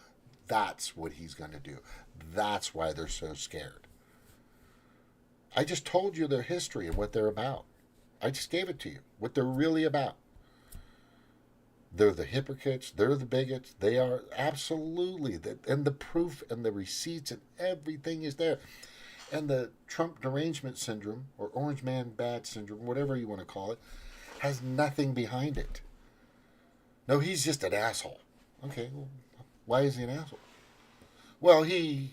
S1: That's what he's going to do. That's why they're so scared. I just told you their history and what they're about. I just gave it to you, what they're really about. They're the hypocrites. They're the bigots. They are absolutely. And the proof and the receipts and everything is there. And the Trump derangement syndrome, or orange man bad syndrome, whatever you want to call it, has nothing behind it. No, he's just an asshole. Okay, well, why is he an asshole? Well, he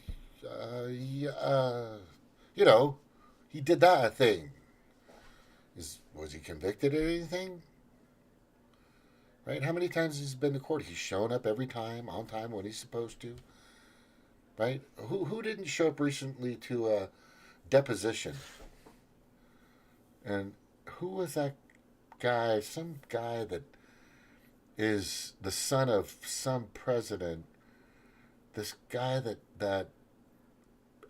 S1: did that thing. Was he convicted of anything? Right? How many times has he been to court? He's shown up every time, on time, when he's supposed to. Right? Who didn't show up recently to a deposition? And who was that guy? Some guy that is the son of some president. This guy that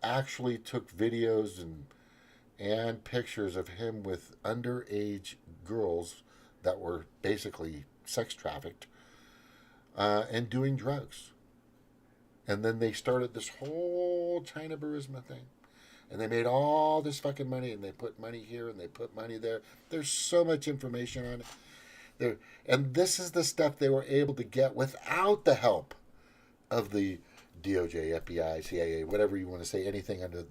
S1: actually took videos and pictures of him with underage girls that were basically sex trafficked and doing drugs. And then they started this whole China Burisma thing. And they made all this fucking money, and they put money here and they put money there. There's so much information on it. And this is the stuff they were able to get without the help of the DOJ, FBI, CIA, whatever you want to say, anything under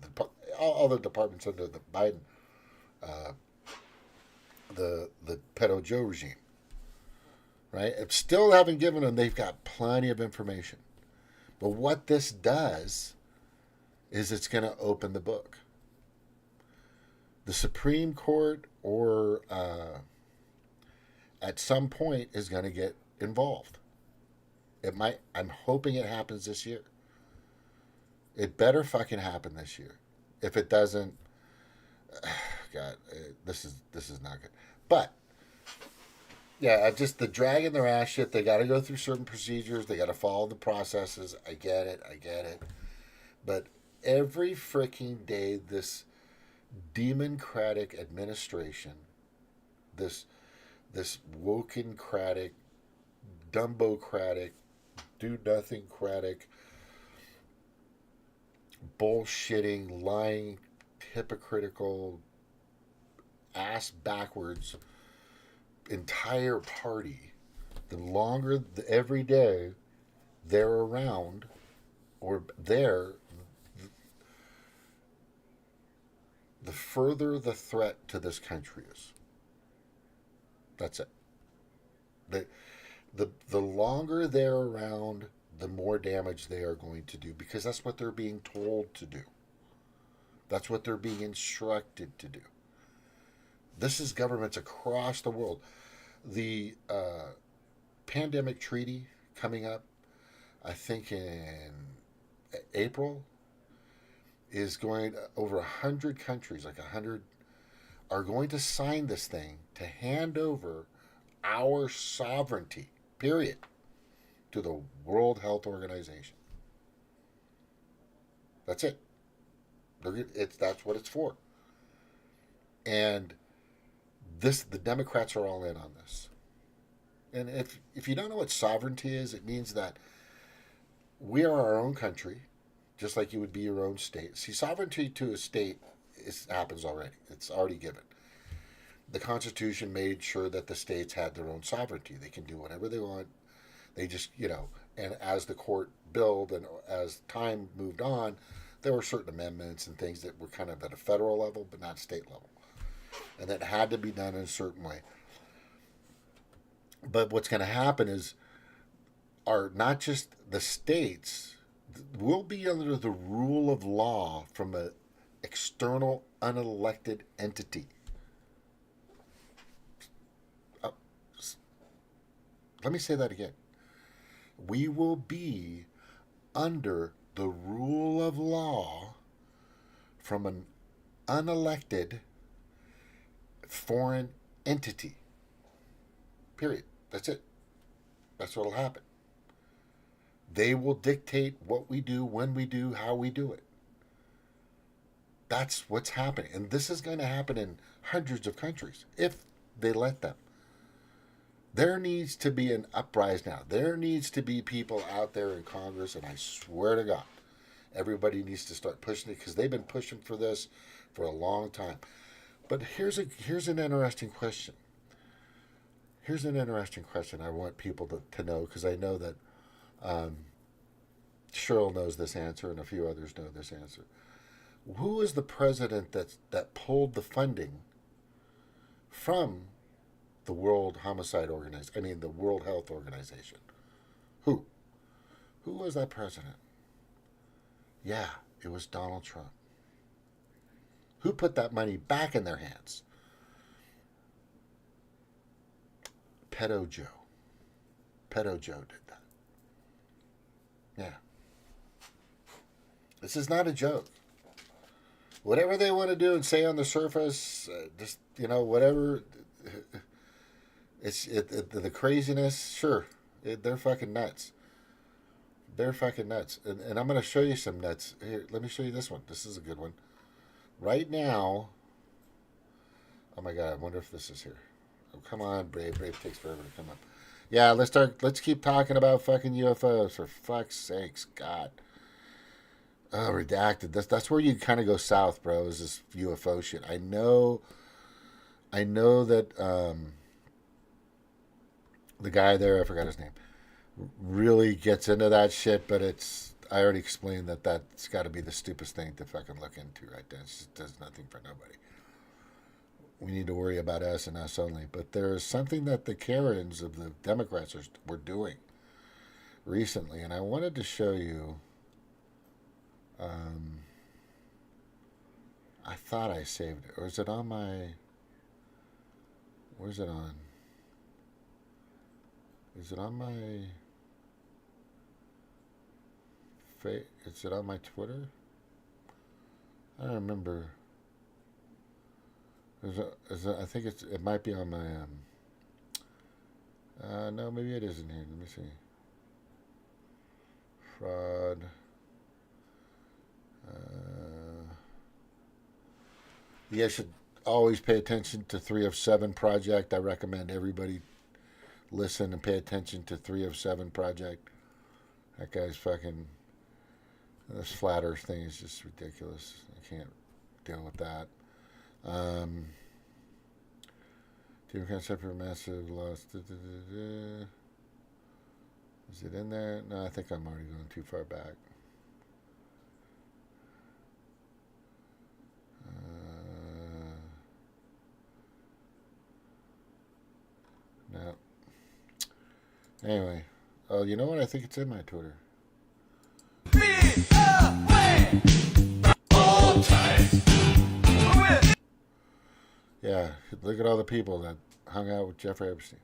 S1: all the departments under the Biden, the pedo Joe regime. Right? It still haven't given them. They've got plenty of information. But what this does is it's going to open the book. The Supreme Court or at some point is going to get involved. It might. I'm hoping it happens this year. It better fucking happen this year. If it doesn't, God, this is not good. But yeah, just the dragging their ass shit. They got to go through certain procedures. They got to follow the processes. I get it. But every freaking day, this democratic administration, this wokencratic, dumbocratic, do-nothing-cratic, bullshitting, lying, hypocritical, ass-backwards entire party, the longer every day they're around or there, the further the threat to this country is. That's it. The longer they're around, the more damage they are going to do, because that's what they're being told to do. That's what they're being instructed to do. This is governments across the world. The pandemic treaty coming up, I think in April, is going over 100 countries, like 100, are going to sign this thing to hand over our sovereignty, period, to the World Health Organization. That's it. That's what it's for. And the Democrats are all in on this. And if you don't know what sovereignty is, it means that we are our own country, just like you would be your own state. See, sovereignty to a state happens already. It's already given. The Constitution made sure that the states had their own sovereignty. They can do whatever they want. They just, and as the court built and as time moved on, there were certain amendments and things that were kind of at a federal level, but not state level. And that had to be done in a certain way. But what's going to happen is, not just the states will be under the rule of law from an external, unelected entity. Let me say that again. We will be under the rule of law from an unelected foreign entity. Period. That's it. That's what will happen. They will dictate what we do, when we do, how we do it. That's what's happening. And this is going to happen in hundreds of countries, if they let them. There needs to be an uprising now. There needs to be people out there in Congress, and I swear to God, everybody needs to start pushing it, because they've been pushing for this for a long time. But here's an interesting question. Here's an interesting question I want people to know, because I know that Cheryl knows this answer and a few others know this answer. Who is the president that pulled the funding from the World the World Health Organization? Who? Who was that president? Yeah, it was Donald Trump. Who put that money back in their hands? Pedo Joe. Pedo Joe did that. Yeah. This is not a joke. Whatever they want to do and say on the surface, just, whatever. The craziness, sure. They're fucking nuts. They're fucking nuts. And I'm going to show you some nuts. Here, let me show you this one. This is a good one. Right now, oh my God, I wonder if this is here. Oh, come on, Brave. Brave takes forever to come up. Yeah, let's keep talking about fucking UFOs, for fuck's sakes, God. Oh, redacted. That's where you kind of go south, bro, is this UFO shit. I know that the guy there, I forgot his name, really gets into that shit, but I already explained that's got to be the stupidest thing to fucking look into right there. It just does nothing for nobody. We need to worry about us and us only. But there's something that the Karens of the Democrats were doing recently, and I wanted to show you. I thought I saved it. Or is it on my... Where's it on? Is it on my... Is it on my Twitter? I don't remember. I think it might be on my... no, maybe it isn't here. Let me see. Fraud... you guys should always pay attention to 3 of 7 Project. I recommend everybody listen and pay attention to 3 of 7 Project. That guy's fucking... This flat earth thing is just ridiculous. I can't deal with that. Team concept for massive loss. Is it in there? No, I think I'm already going too far back. No. Anyway. Oh, you know what? I think it's in my Twitter. Yeah, look at all the people that hung out with Jeffrey Epstein.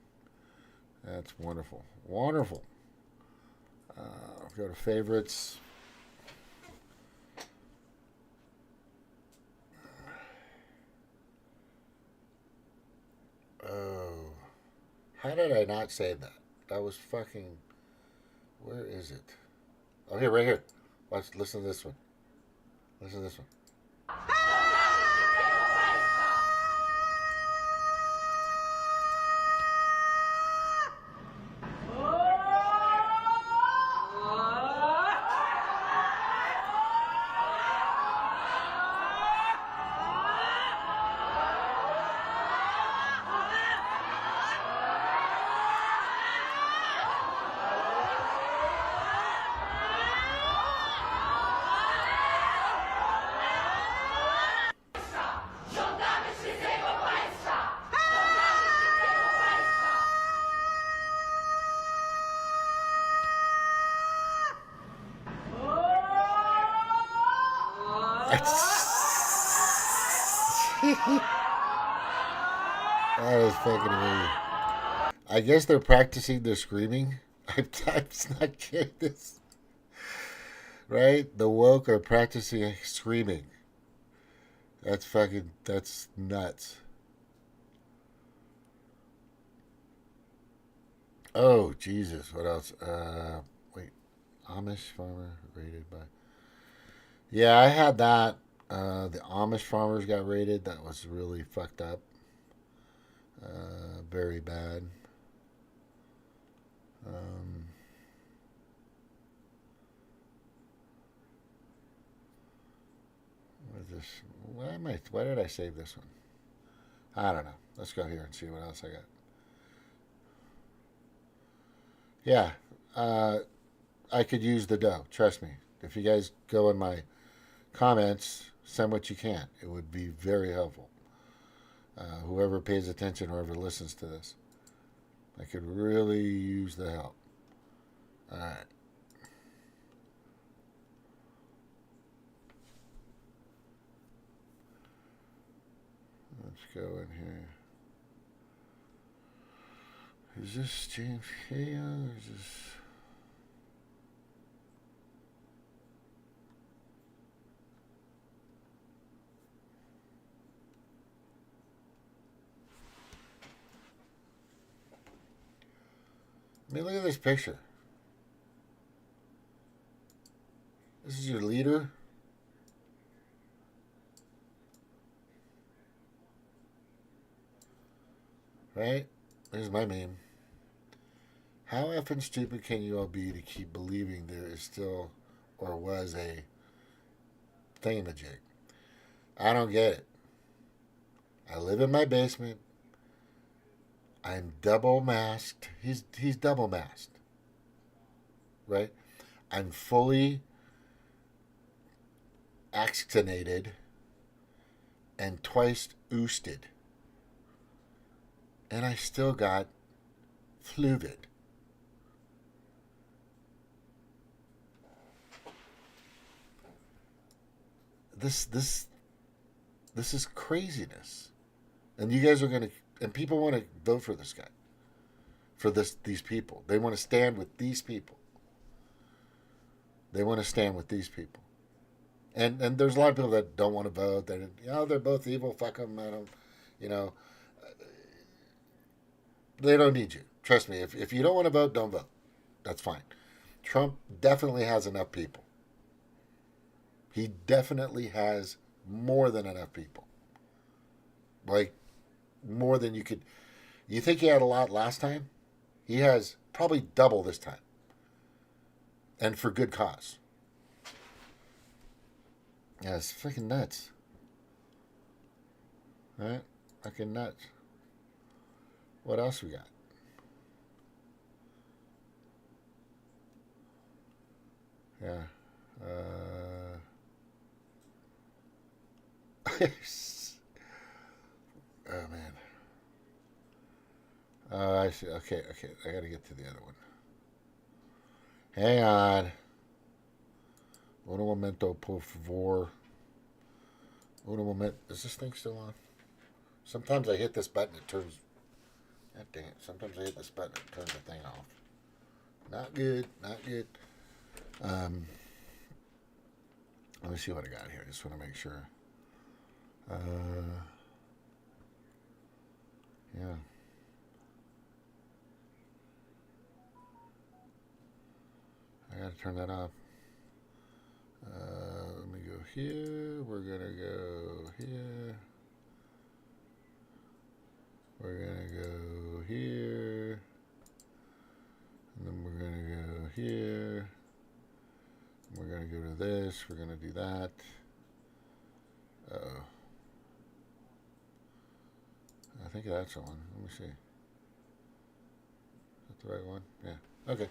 S1: That's wonderful. Wonderful. Go to favorites. Oh. How did I not save that? That was fucking... Where is it? Oh, here, right here. Listen to this one. Listen to this one. That is fucking weird. I guess they're practicing their screaming. I'm not kidding this. Right? The woke are practicing screaming. That's nuts. Oh, Jesus. What else? Wait. Amish farmer raided by... Yeah, I had that. The Amish farmers got raided. That was really fucked up. Very bad. Why did I save this one? I don't know. Let's go here and see what else I got. Yeah, I could use the dough. Trust me. If you guys go in my comments, send what you can. It would be very helpful. Whoever pays attention, whoever listens to this, I could really use the help. All right. Let's go in here. Is this James K? Or is this... I mean, look at this picture. This is your leader. Right? There's my meme. How effing stupid can you all be to keep believing there is still or was a thingamajig? I don't get it. I live in my basement. I'm double masked. He's double masked. Right? I'm fully vaccinated and twice oosted. And I still got fluvid. This is craziness. And you guys are going to, and people want to vote for this guy. For these people. They want to stand with these people. They want to stand with these people. And there's a lot of people that don't want to vote. That, they're both evil. Fuck them. I don't, they don't need you. Trust me. If you don't want to vote, don't vote. That's fine. Trump definitely has enough people. He definitely has more than enough people. Like, more than you could... You think he had a lot last time? He has probably double this time. And for good cause. Yeah, it's freaking nuts. Right? Fucking nuts. What else we got? Yeah. Oh, man. I see. Okay. I got to get to the other one. Hang on. Un momento, por favor. Un momento. Is this thing still on? Sometimes I hit this button, it turns... God dang it. Sometimes I hit this button, it turns the thing off. Not good. Not good. Let me see what I got here. I just want to make sure. Yeah. I gotta turn that off. Let me go here. We're gonna go here. We're gonna go here. And then we're gonna go here. We're gonna go to this. We're gonna do that. Uh-oh. I think that's the one. Let me see. Is that the right one? Yeah. Okay.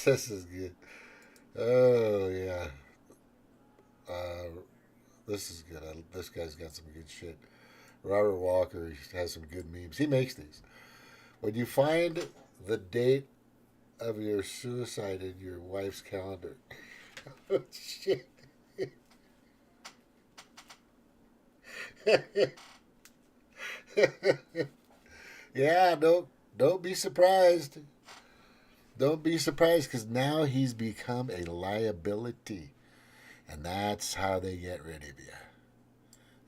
S1: This is good. Oh, yeah. This is good. This guy's got some good shit. Robert Walker has some good memes. He makes these. When you find the date of your suicide in your wife's calendar. Oh, shit. Yeah, don't be surprised. Don't be surprised, because now he's become a liability. And that's how they get rid of you.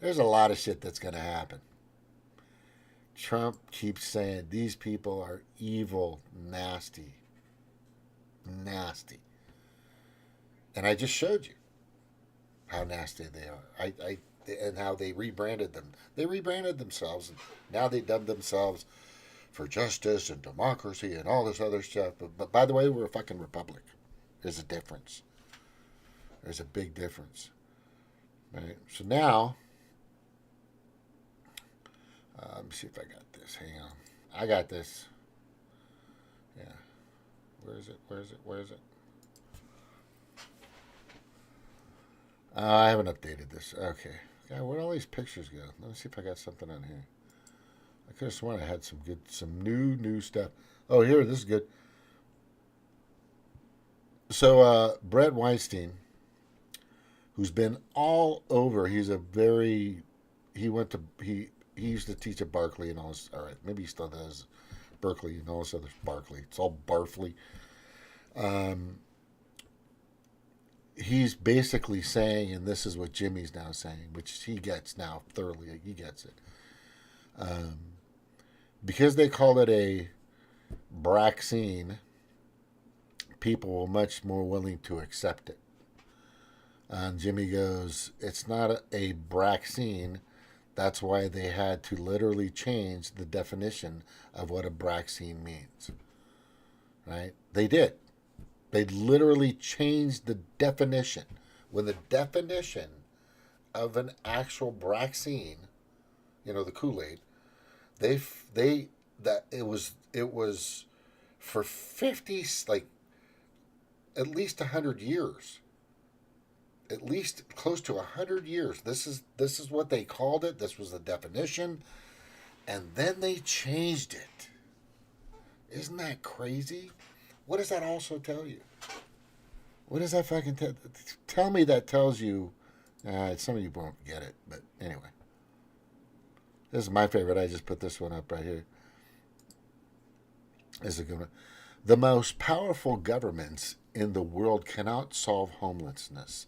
S1: There's a lot of shit that's going to happen. Trump keeps saying these people are evil, nasty. Nasty. And I just showed you how nasty they are. And how they rebranded them. They rebranded themselves, and now they dubbed themselves for justice and democracy and all this other stuff. But by the way, we're a fucking republic. is a difference. There's a big difference. Right? So now, let me see if I got this. Hang on. I got this. Yeah. Where is it? Where is it? Where is it? I haven't updated this. Okay. God, where'd all these pictures go? Let me see if I got something on here. I could have sworn I had some new stuff. Oh, here, this is good. So, Brett Weinstein, who's been all over, he used to teach at Berkeley and all this. All right, maybe he still does. Berkeley and all this other Barkley. It's all Barfley. He's basically saying, and this is what Jimmy's now saying, which he gets now thoroughly. He gets it. Because they call it a vaccine, people were much more willing to accept it. And Jimmy goes, it's not a vaccine. That's why they had to literally change the definition of what a vaccine means. Right? They did. They literally changed the definition. When the definition of an actual vaccine, the Kool-Aid, it was for 50, like at least 100 years. At least close to 100 years. This is what they called it. This was the definition. And then they changed it. Isn't that crazy? What does that also tell you? What does that fucking tell me? That tells you, some of you won't get it, but anyway. This is my favorite. I just put this one up right here. This is a good one. The most powerful governments in the world cannot solve homelessness.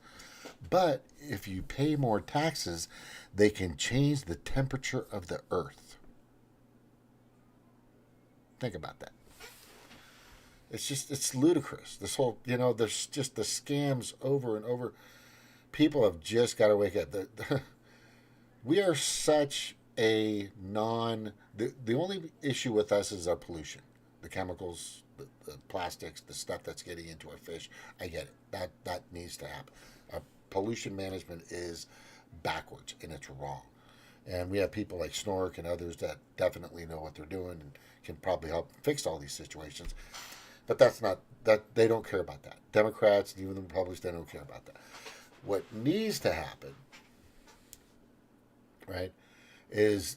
S1: But if you pay more taxes, they can change the temperature of the earth. Think about that. It's ludicrous. This whole, there's just the scams over and over. People have just got to wake up. We are such a the only issue with us is our pollution. The chemicals, the plastics, the stuff that's getting into our fish. I get it. That needs to happen. Our pollution management is backwards, and it's wrong. And we have people like Snork and others that definitely know what they're doing and can probably help fix all these situations. But they don't care about that. Democrats and even the Republicans, they don't care about that. What needs to happen, right, is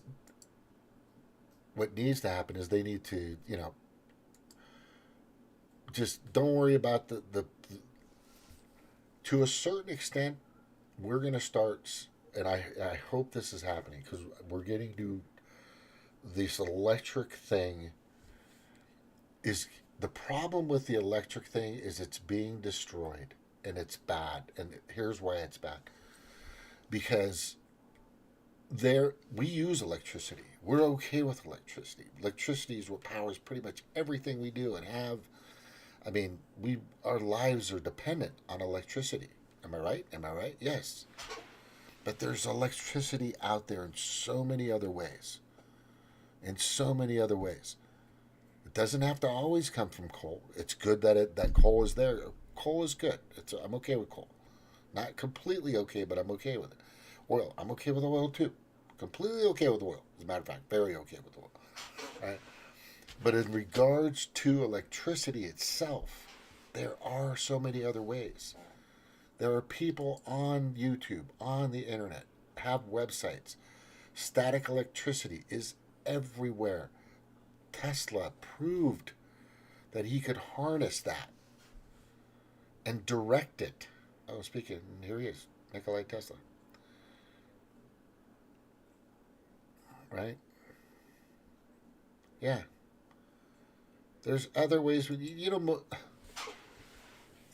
S1: they need to, just don't worry about the to a certain extent, we're going to start, and I hope this is happening, because we're getting to this electric thing. The problem with the electric thing is it's being destroyed, and it's bad. And here's why it's bad. Because we use electricity. We're okay with electricity. Electricity is what powers pretty much everything we do and have. I mean, our lives are dependent on electricity. Am I right? Am I right? Yes. But there's electricity out there in so many other ways. It doesn't have to always come from coal. It's good that coal is there. Coal is good. I'm okay with coal. Not completely okay, but I'm okay with it. Oil. I'm okay with oil too. Completely okay with oil. As a matter of fact, very okay with oil. Right? But in regards to electricity itself, there are so many other ways. There are people on YouTube, on the internet, have websites. Static electricity is everywhere. Tesla proved that he could harness that and direct it. Oh, speaking, here he is, Nikola Tesla. Right? Yeah. There's other ways. You know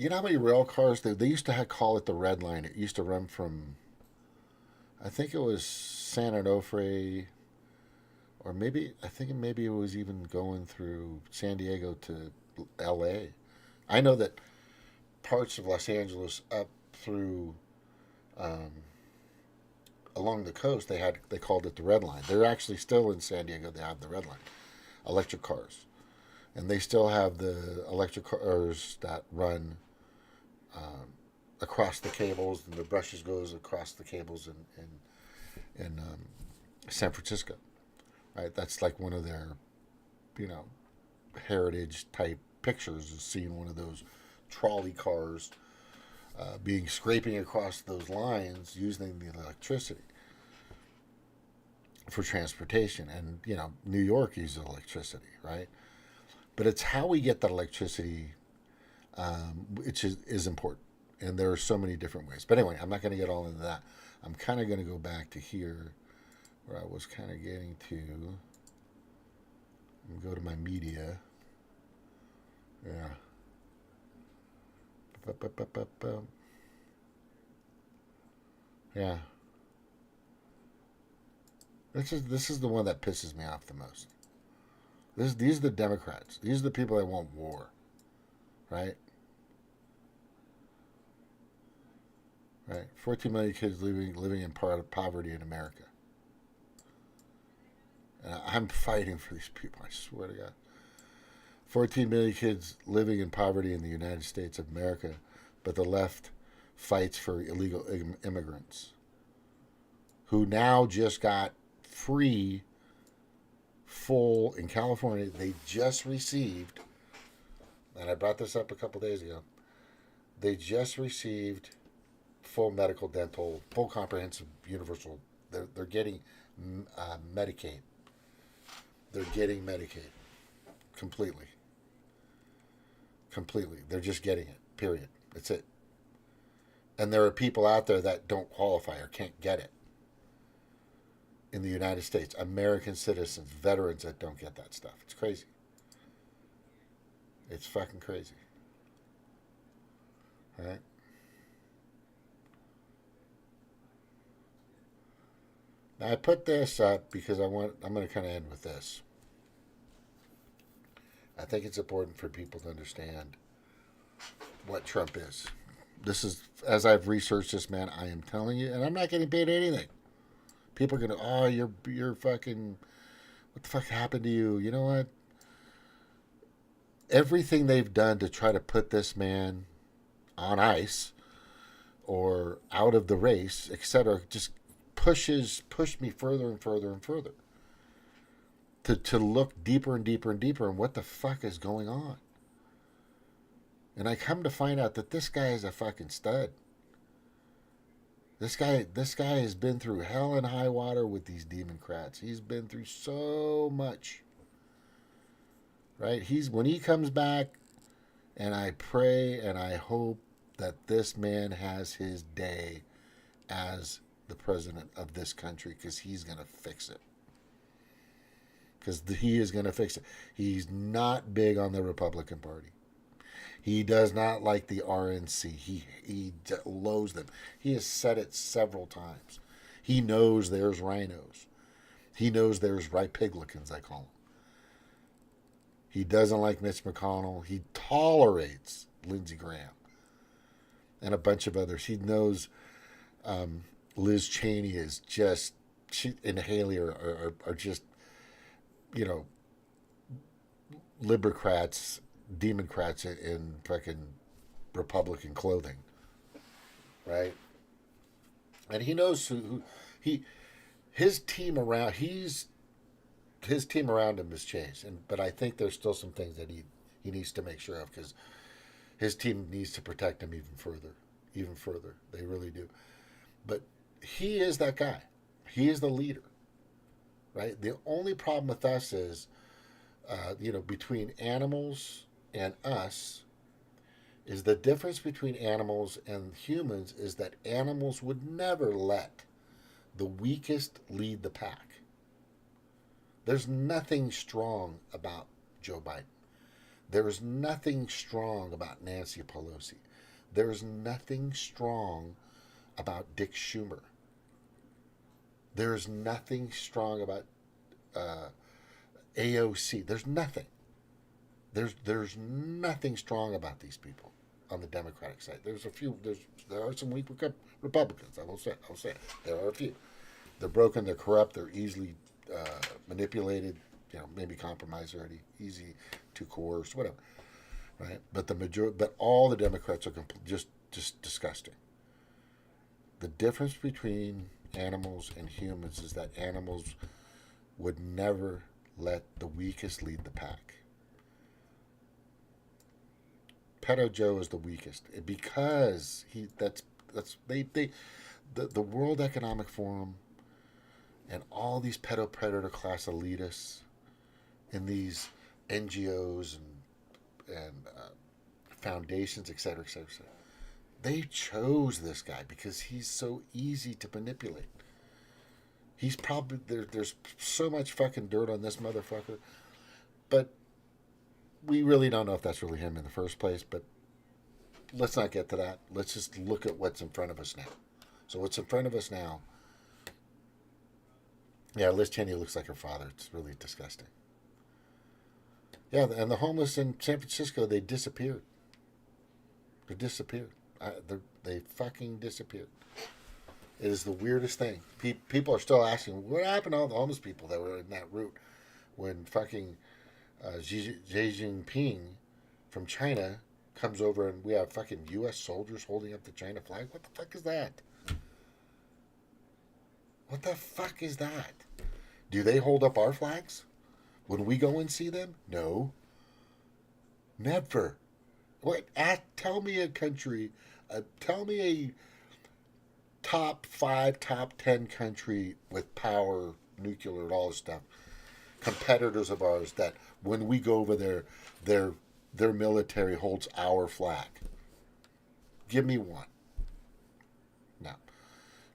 S1: how many rail cars they used to call it the Red Line. It used to run from, I think it was San Onofre, or maybe it was even going through San Diego to L.A. I know that parts of Los Angeles up through along the coast they called it the Red Line. They're actually still in San Diego. They have the Red Line, electric cars, and they still have the electric cars that run across the cables, and the brushes goes across the cables in San Francisco. Right, that's like one of their, heritage type pictures, is seeing one of those trolley cars being scraping across those lines using the electricity for transportation. And New York uses electricity, right? But it's how we get that electricity, which is important. And there are so many different ways. But anyway, I'm not going to get all into that. I'm kind of going to go back to here where I was kind of getting to. I'm going to go to my media. Yeah. Yeah. This is the one that pisses me off the most. These are the Democrats. These are the people that want war, right? Right. 14 million kids living in poverty in America. And I'm fighting for these people. I swear to God. 14 million kids living in poverty in the United States of America, but the left fights for illegal immigrants who now just got free, full in California. They just received, and I brought this up a couple days ago, they just received full medical, dental, full comprehensive universal. They're getting Medicaid. They're getting Medicaid completely. Completely. They're just getting it. Period. That's it. And there are people out there that don't qualify or can't get it in the United States. American citizens, veterans that don't get that stuff. It's crazy. It's fucking crazy. All right? Now, I put this up because I'm going to kind of end with this. I think it's important for people to understand what Trump is. This is, as I've researched this, man, I am telling you, and I'm not getting paid anything. People are going to, oh, you're fucking, what the fuck happened to you? You know what? Everything they've done to try to put this man on ice or out of the race, etc., just pushed me further and further and further. To look deeper and deeper and deeper and what the fuck is going on. And I come to find out that this guy is a fucking stud. This guy has been through hell and high water with these Democrats. He's been through so much. Right? When he comes back, and I pray and I hope that this man has his day as the president of this country, because he's going to fix it. Because he is going to fix it. He's not big on the Republican Party. He does not like the RNC. He loathes them. He has said it several times. He knows there's rhinos. He knows there's Republicans, I call them. He doesn't like Mitch McConnell. He tolerates Lindsey Graham and a bunch of others. He knows Liz Cheney is just, and Haley are just, Libercrats, Democrats in fucking Republican clothing, right? And he knows his team around him has changed, but I think there's still some things that he needs to make sure of, because his team needs to protect him even further. They really do. But he is that guy. He is the leader. Right? The only problem with us is, between animals and us, is the difference between animals and humans is that animals would never let the weakest lead the pack. There's nothing strong about Joe Biden. There's nothing strong about Nancy Pelosi. There's nothing strong about Dick Schumer. There's nothing strong about AOC. There's nothing. There's nothing strong about these people on the Democratic side. There are some weak Republicans. I will say it. There are a few. They're broken. They're corrupt. They're easily manipulated. Maybe compromised already. Easy to coerce. Whatever. Right. But but all the Democrats are just just disgusting. The difference between animals and humans is that animals would never let the weakest lead the pack. Pedo Joe is the weakest because the World Economic Forum and all these pedo predator class elitists and these NGOs and foundations, etc., etc., etc. They chose this guy because he's so easy to manipulate. He's probably there's so much fucking dirt on this motherfucker, but we really don't know if that's really him in the first place. But let's not get to that. Let's just look at what's in front of us now. So what's in front of us now? Yeah, Liz Cheney looks like her father. It's really disgusting. Yeah, and the homeless in San Francisco, they disappeared. They disappeared. They fucking disappeared. It is the weirdest thing. People are still asking, what happened to all the homeless people that were in that route when fucking Xi Jinping from China comes over and we have fucking U.S. soldiers holding up the China flag? What the fuck is that? What the fuck is that? Do they hold up our flags when we go and see them? No. Never. What? Tell me a country, tell me a top 5, top 10 country with power, nuclear, and all this stuff, competitors of ours that when we go over there, their military holds our flag. Give me one. No.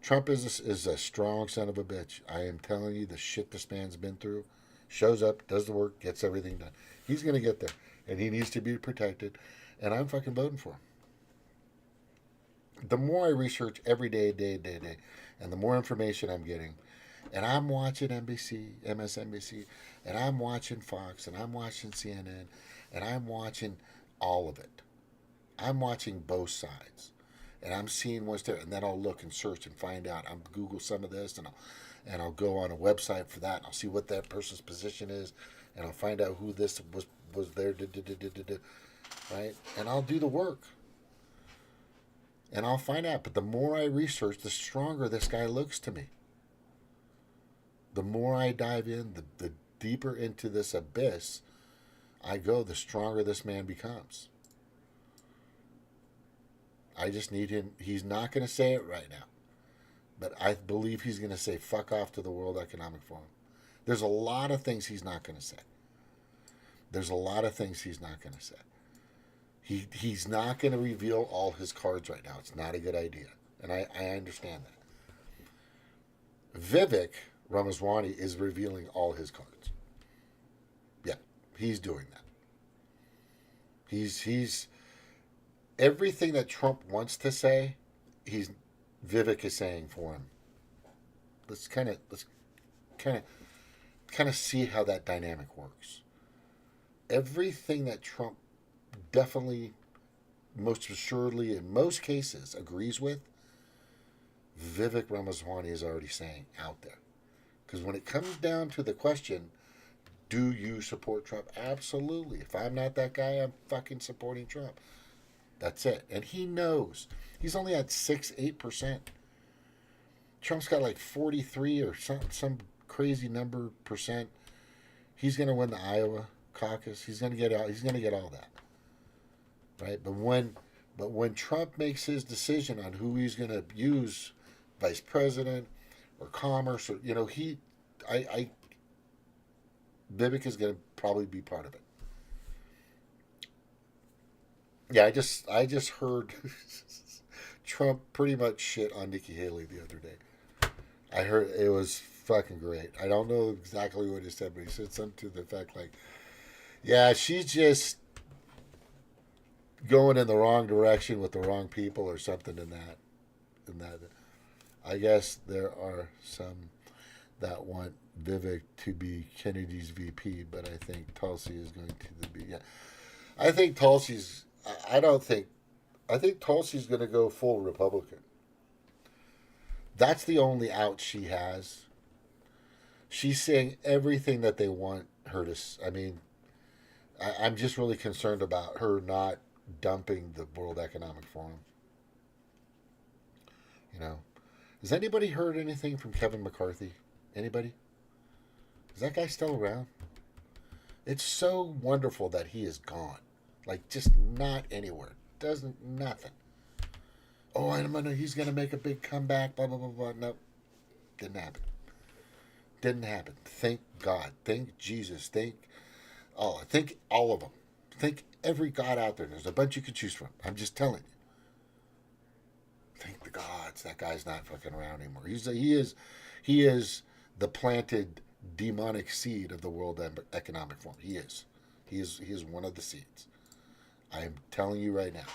S1: Trump is a strong son of a bitch. I am telling you, the shit this man's been through. Shows up, does the work, gets everything done. He's going to get there, and he needs to be protected, and I'm fucking voting for him. The more I research every day, and the more information I'm getting, and I'm watching NBC, MSNBC, and I'm watching Fox, and I'm watching CNN, and I'm watching all of it. I'm watching both sides, and I'm seeing what's there, and then I'll look and search and find out. I'll Google some of this, and I'll go on a website for that, and I'll see what that person's position is, and I'll find out who this was there, right? And I'll do the work. And I'll find out. But the more I research, the stronger this guy looks to me. The more I dive in, the deeper into this abyss I go, the stronger this man becomes. I just need him. He's not going to say it right now. But I believe he's going to say fuck off to the World Economic Forum. There's a lot of things he's not going to say. There's a lot of things he's not going to say. He's not going to reveal all his cards right now. It's not a good idea. And I understand that. Vivek Ramaswamy is revealing all his cards. Yeah, he's doing that. He's everything that Trump wants to say, Vivek is saying for him. Let's kind of see how that dynamic works. Everything that Trump definitely, most assuredly, in most cases, agrees with, Vivek Ramaswamy is already saying out there. Because when it comes down to the question, do you support Trump? Absolutely. If I'm not that guy, I'm fucking supporting Trump. That's it. And he knows. He's only at 6-8%. Trump's got like 43 or some crazy number percent. He's going to win the Iowa caucus. He's going to get out. He's going to get all that. Right? But when Trump makes his decision on who he's going to use, vice president or commerce, or Vivek is going to probably be part of it. Yeah, I just heard Trump pretty much shit on Nikki Haley the other day. I heard it was fucking great. I don't know exactly what he said, but he said something to the effect like, yeah, she's just going in the wrong direction with the wrong people or something in that. I guess there are some that want Vivek to be Kennedy's VP, but I think Tulsi is going to be. Yeah, I think Tulsi's. I think Tulsi's going to go full Republican. That's the only out she has. She's saying everything that they want her to. I mean, I'm just really concerned about her not dumping the World Economic Forum. You know, has anybody heard anything from Kevin McCarthy? Anybody? Is that guy still around? It's so wonderful that he is gone. Like, just not anywhere. Doesn't, nothing. Oh, he's gonna make a big comeback, blah, blah, blah, blah. Nope. Didn't happen. Didn't happen. Thank God. Thank Jesus. Thank all of them. Thank every God out there. There's a bunch you can choose from. I'm just telling you. Thank the gods that guy's not fucking around anymore. He is the planted demonic seed of the World Economic Forum. He is one of the seeds. I am telling you right now.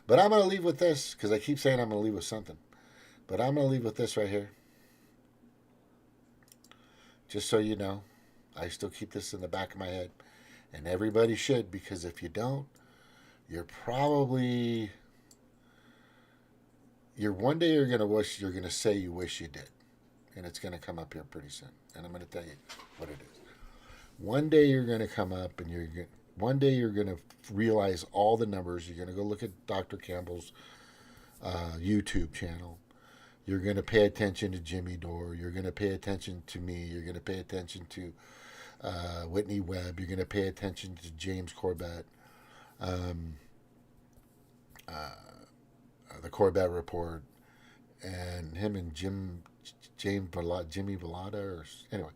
S1: But I'm going to leave with this, because I keep saying I'm going to leave with something. But I'm going to leave with this right here. Just so you know, I still keep this in the back of my head. And everybody should, because if you don't, one day you're going to say you wish you did. And it's going to come up here pretty soon. And I'm going to tell you what it is. One day you're going to come up and one day you're going to realize all the numbers. You're going to go look at Dr. Campbell's YouTube channel. You're going to pay attention to Jimmy Dore. You're going to pay attention to me. You're going to pay attention to Whitney Webb. You're going to pay attention to James Corbett. The Corbett Report. And him and Jimmy Velada. Anyway.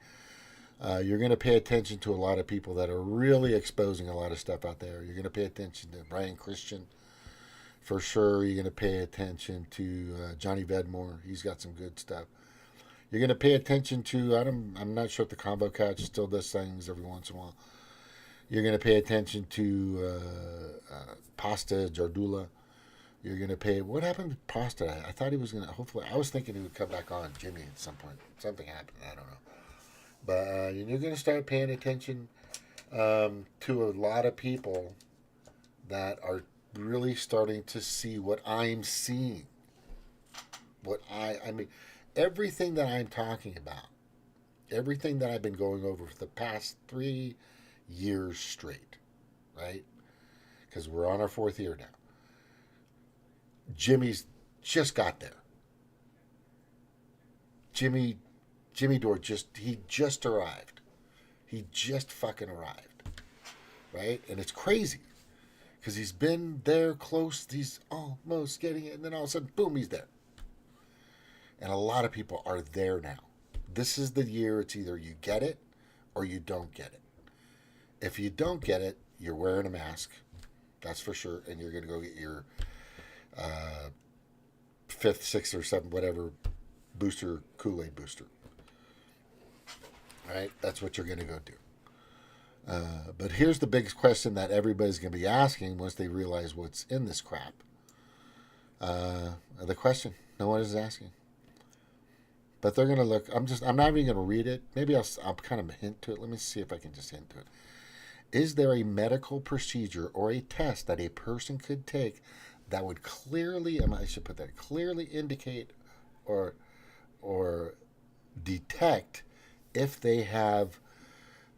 S1: You're going to pay attention to a lot of people that are really exposing a lot of stuff out there. You're going to pay attention to Brian Christian, for sure. You're going to pay attention to Johnny Vedmore. He's got some good stuff. You're going to pay attention to, I'm not sure if the Combo Couch still does things every once in a while. You're going to pay attention to Pasta Jardula. You're going to pay, what happened to Pasta? I thought he was going to, hopefully, I was thinking he would come back on, Jimmy, at some point. Something happened, I don't know. But you're going to start paying attention to a lot of people that are really starting to see what I'm seeing. I mean, everything that I'm talking about, everything that I've been going over for the past 3 years straight, right? Because we're on our 4th year now. Jimmy's just got there. Jimmy Dore just arrived. He just fucking arrived. Right? And it's crazy. Because he's been there close. He's almost getting it. And then all of a sudden, boom, he's there. And a lot of people are there now. This is the year it's either you get it or you don't get it. If you don't get it, you're wearing a mask. That's for sure. And you're going to go get your 5th, 6th, or 7th, whatever, booster, Kool-Aid booster. Right? That's what you're going to go do. But here's the biggest question that everybody's going to be asking once they realize what's in this crap. The question no one is asking. But they're going to look. I'm not even going to read it. Maybe I'll kind of hint to it. Let me see if I can just hint to it. Is there a medical procedure or a test that a person could take that would clearly, I should put that, clearly indicate or detect if they have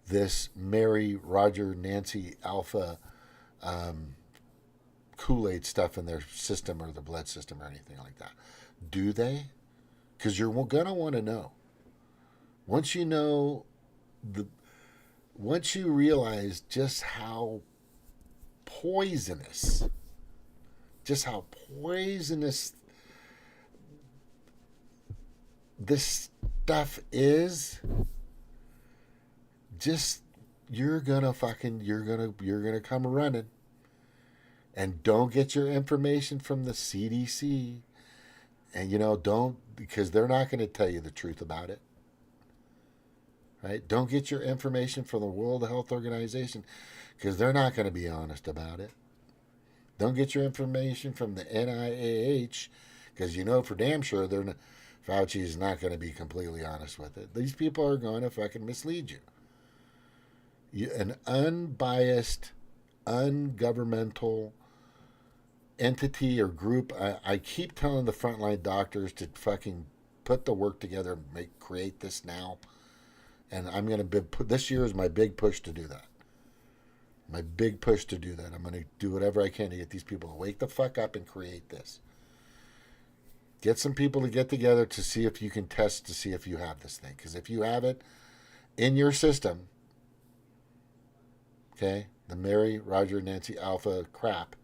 S1: this Mary, Roger, Nancy, Alpha Kool-Aid stuff in their system or their blood system or anything like that? Do they? Because you're going to want to know. Once you know, once you realize just how poisonous this stuff is, just you're gonna come running. And don't get your information from the CDC. And don't, because they're not going to tell you the truth about it. Right? Don't get your information from the World Health Organization, because they're not going to be honest about it. Don't get your information from the NIAH, because for damn sure Fauci is not going to be completely honest with it. These people are going to fucking mislead you. An unbiased, ungovernmental entity or group. I keep telling the frontline doctors to fucking put the work together and create this now. And I'm going to this year is my big push to do that. I'm going to do whatever I can to get these people to wake the fuck up and create this. Get some people to get together to see if you can test to see if you have this thing. Because if you have it in your system, okay, the Mary, Roger, Nancy, Alpha crap,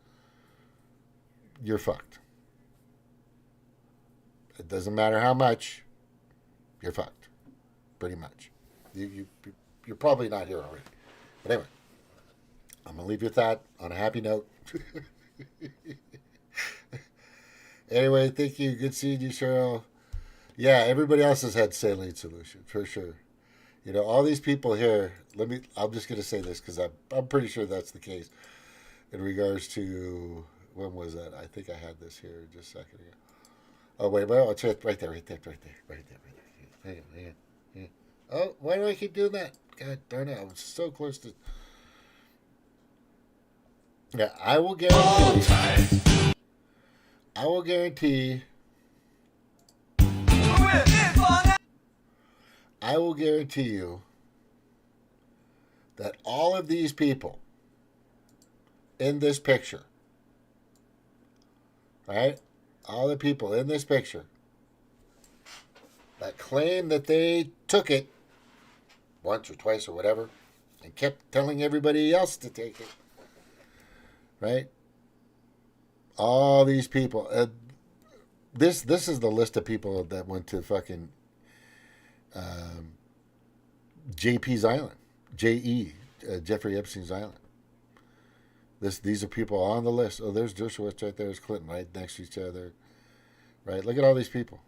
S1: you're fucked. It doesn't matter how much, you're fucked. Pretty much. You're probably not here already. But anyway, I'm going to leave you with that on a happy note. Anyway, thank you. Good seeing you, Cheryl. Yeah, everybody else has had saline solution, for sure. You know, all these people here, I'm just going to say this because I'm pretty sure that's the case in regards to, when was that? I think I had this here just a second ago. Oh, wait, well, it's right there. Hang on. Oh, why do I keep doing that? God darn it, I was so close to... Yeah, I will guarantee... I will guarantee you that all of these people in this picture, right? All the people in this picture that claim that they took it once or twice or whatever and kept telling everybody else to take it, right? All these people. This is the list of people that went to fucking JP's Island, Jeffrey Epstein's Island. These are people on the list. Oh, there's Dershowitz right there. There's Clinton right next to each other. Right? Look at all these people.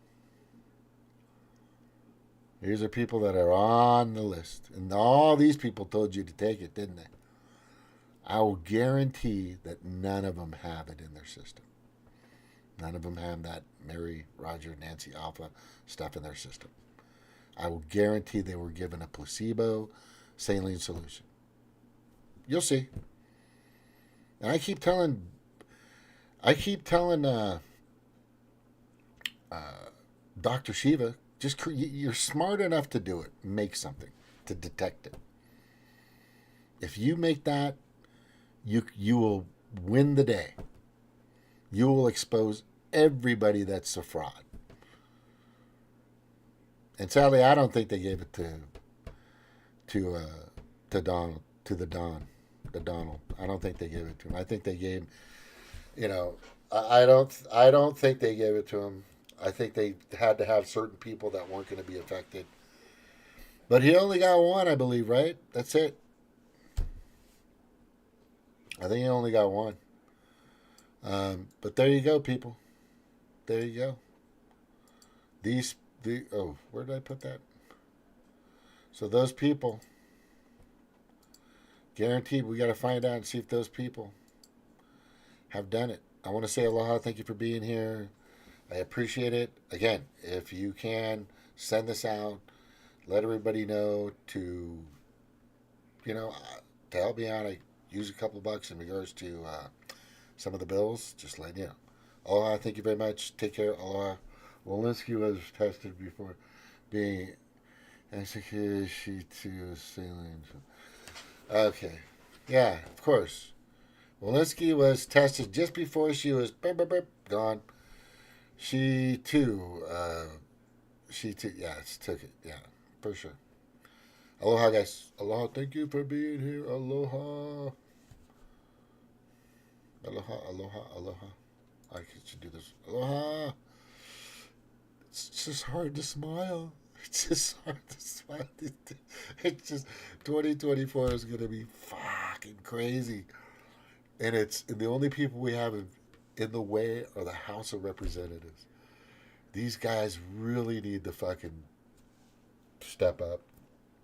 S1: These are people that are on the list. And all these people told you to take it, didn't they? I will guarantee that none of them have it in their system. None of them have that Mary, Roger, Nancy, Alpha stuff in their system. I will guarantee they were given a placebo saline solution. You'll see. And I keep telling Dr. Shiva, you're smart enough to do it. Make something to detect it. If you make that, you will win the day. You will expose everybody that's a fraud. And sadly, I don't think they gave it to Donald. I don't think they gave it to him. I think they gave, I don't think they gave it to him. I think they had to have certain people that weren't going to be affected. But he only got one, I believe, right? That's it. I think he only got one. But there you go, people. There you go. Where did I put that? So those people, guaranteed, we got to find out and see if those people have done it. I want to say aloha. Thank you for being here. I appreciate it. Again, if you can, send this out. Let everybody know to help me out. I use a couple bucks in regards to some of the bills. Just letting you know. Aloha. Thank you very much. Take care. Aloha. Walensky was tested before being executed. She too was saline. Okay. Yeah, of course. Walensky was tested just before she was gone. She too, took it. Yeah, for sure. Aloha, guys. Aloha. Thank you for being here. Aloha. Aloha, aloha, aloha. I should do this. Aloha. It's just hard to smile. It's just hard to smile. It's just 2024 is going to be fucking crazy. And the only people we have in the way are the House of Representatives. These guys really need to fucking step up.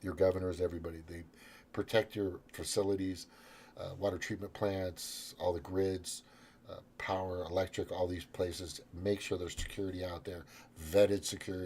S1: Your governors, everybody. They protect your facilities, water treatment plants, all the grids, power, electric, all these places. Make sure there's security out there, vetted security.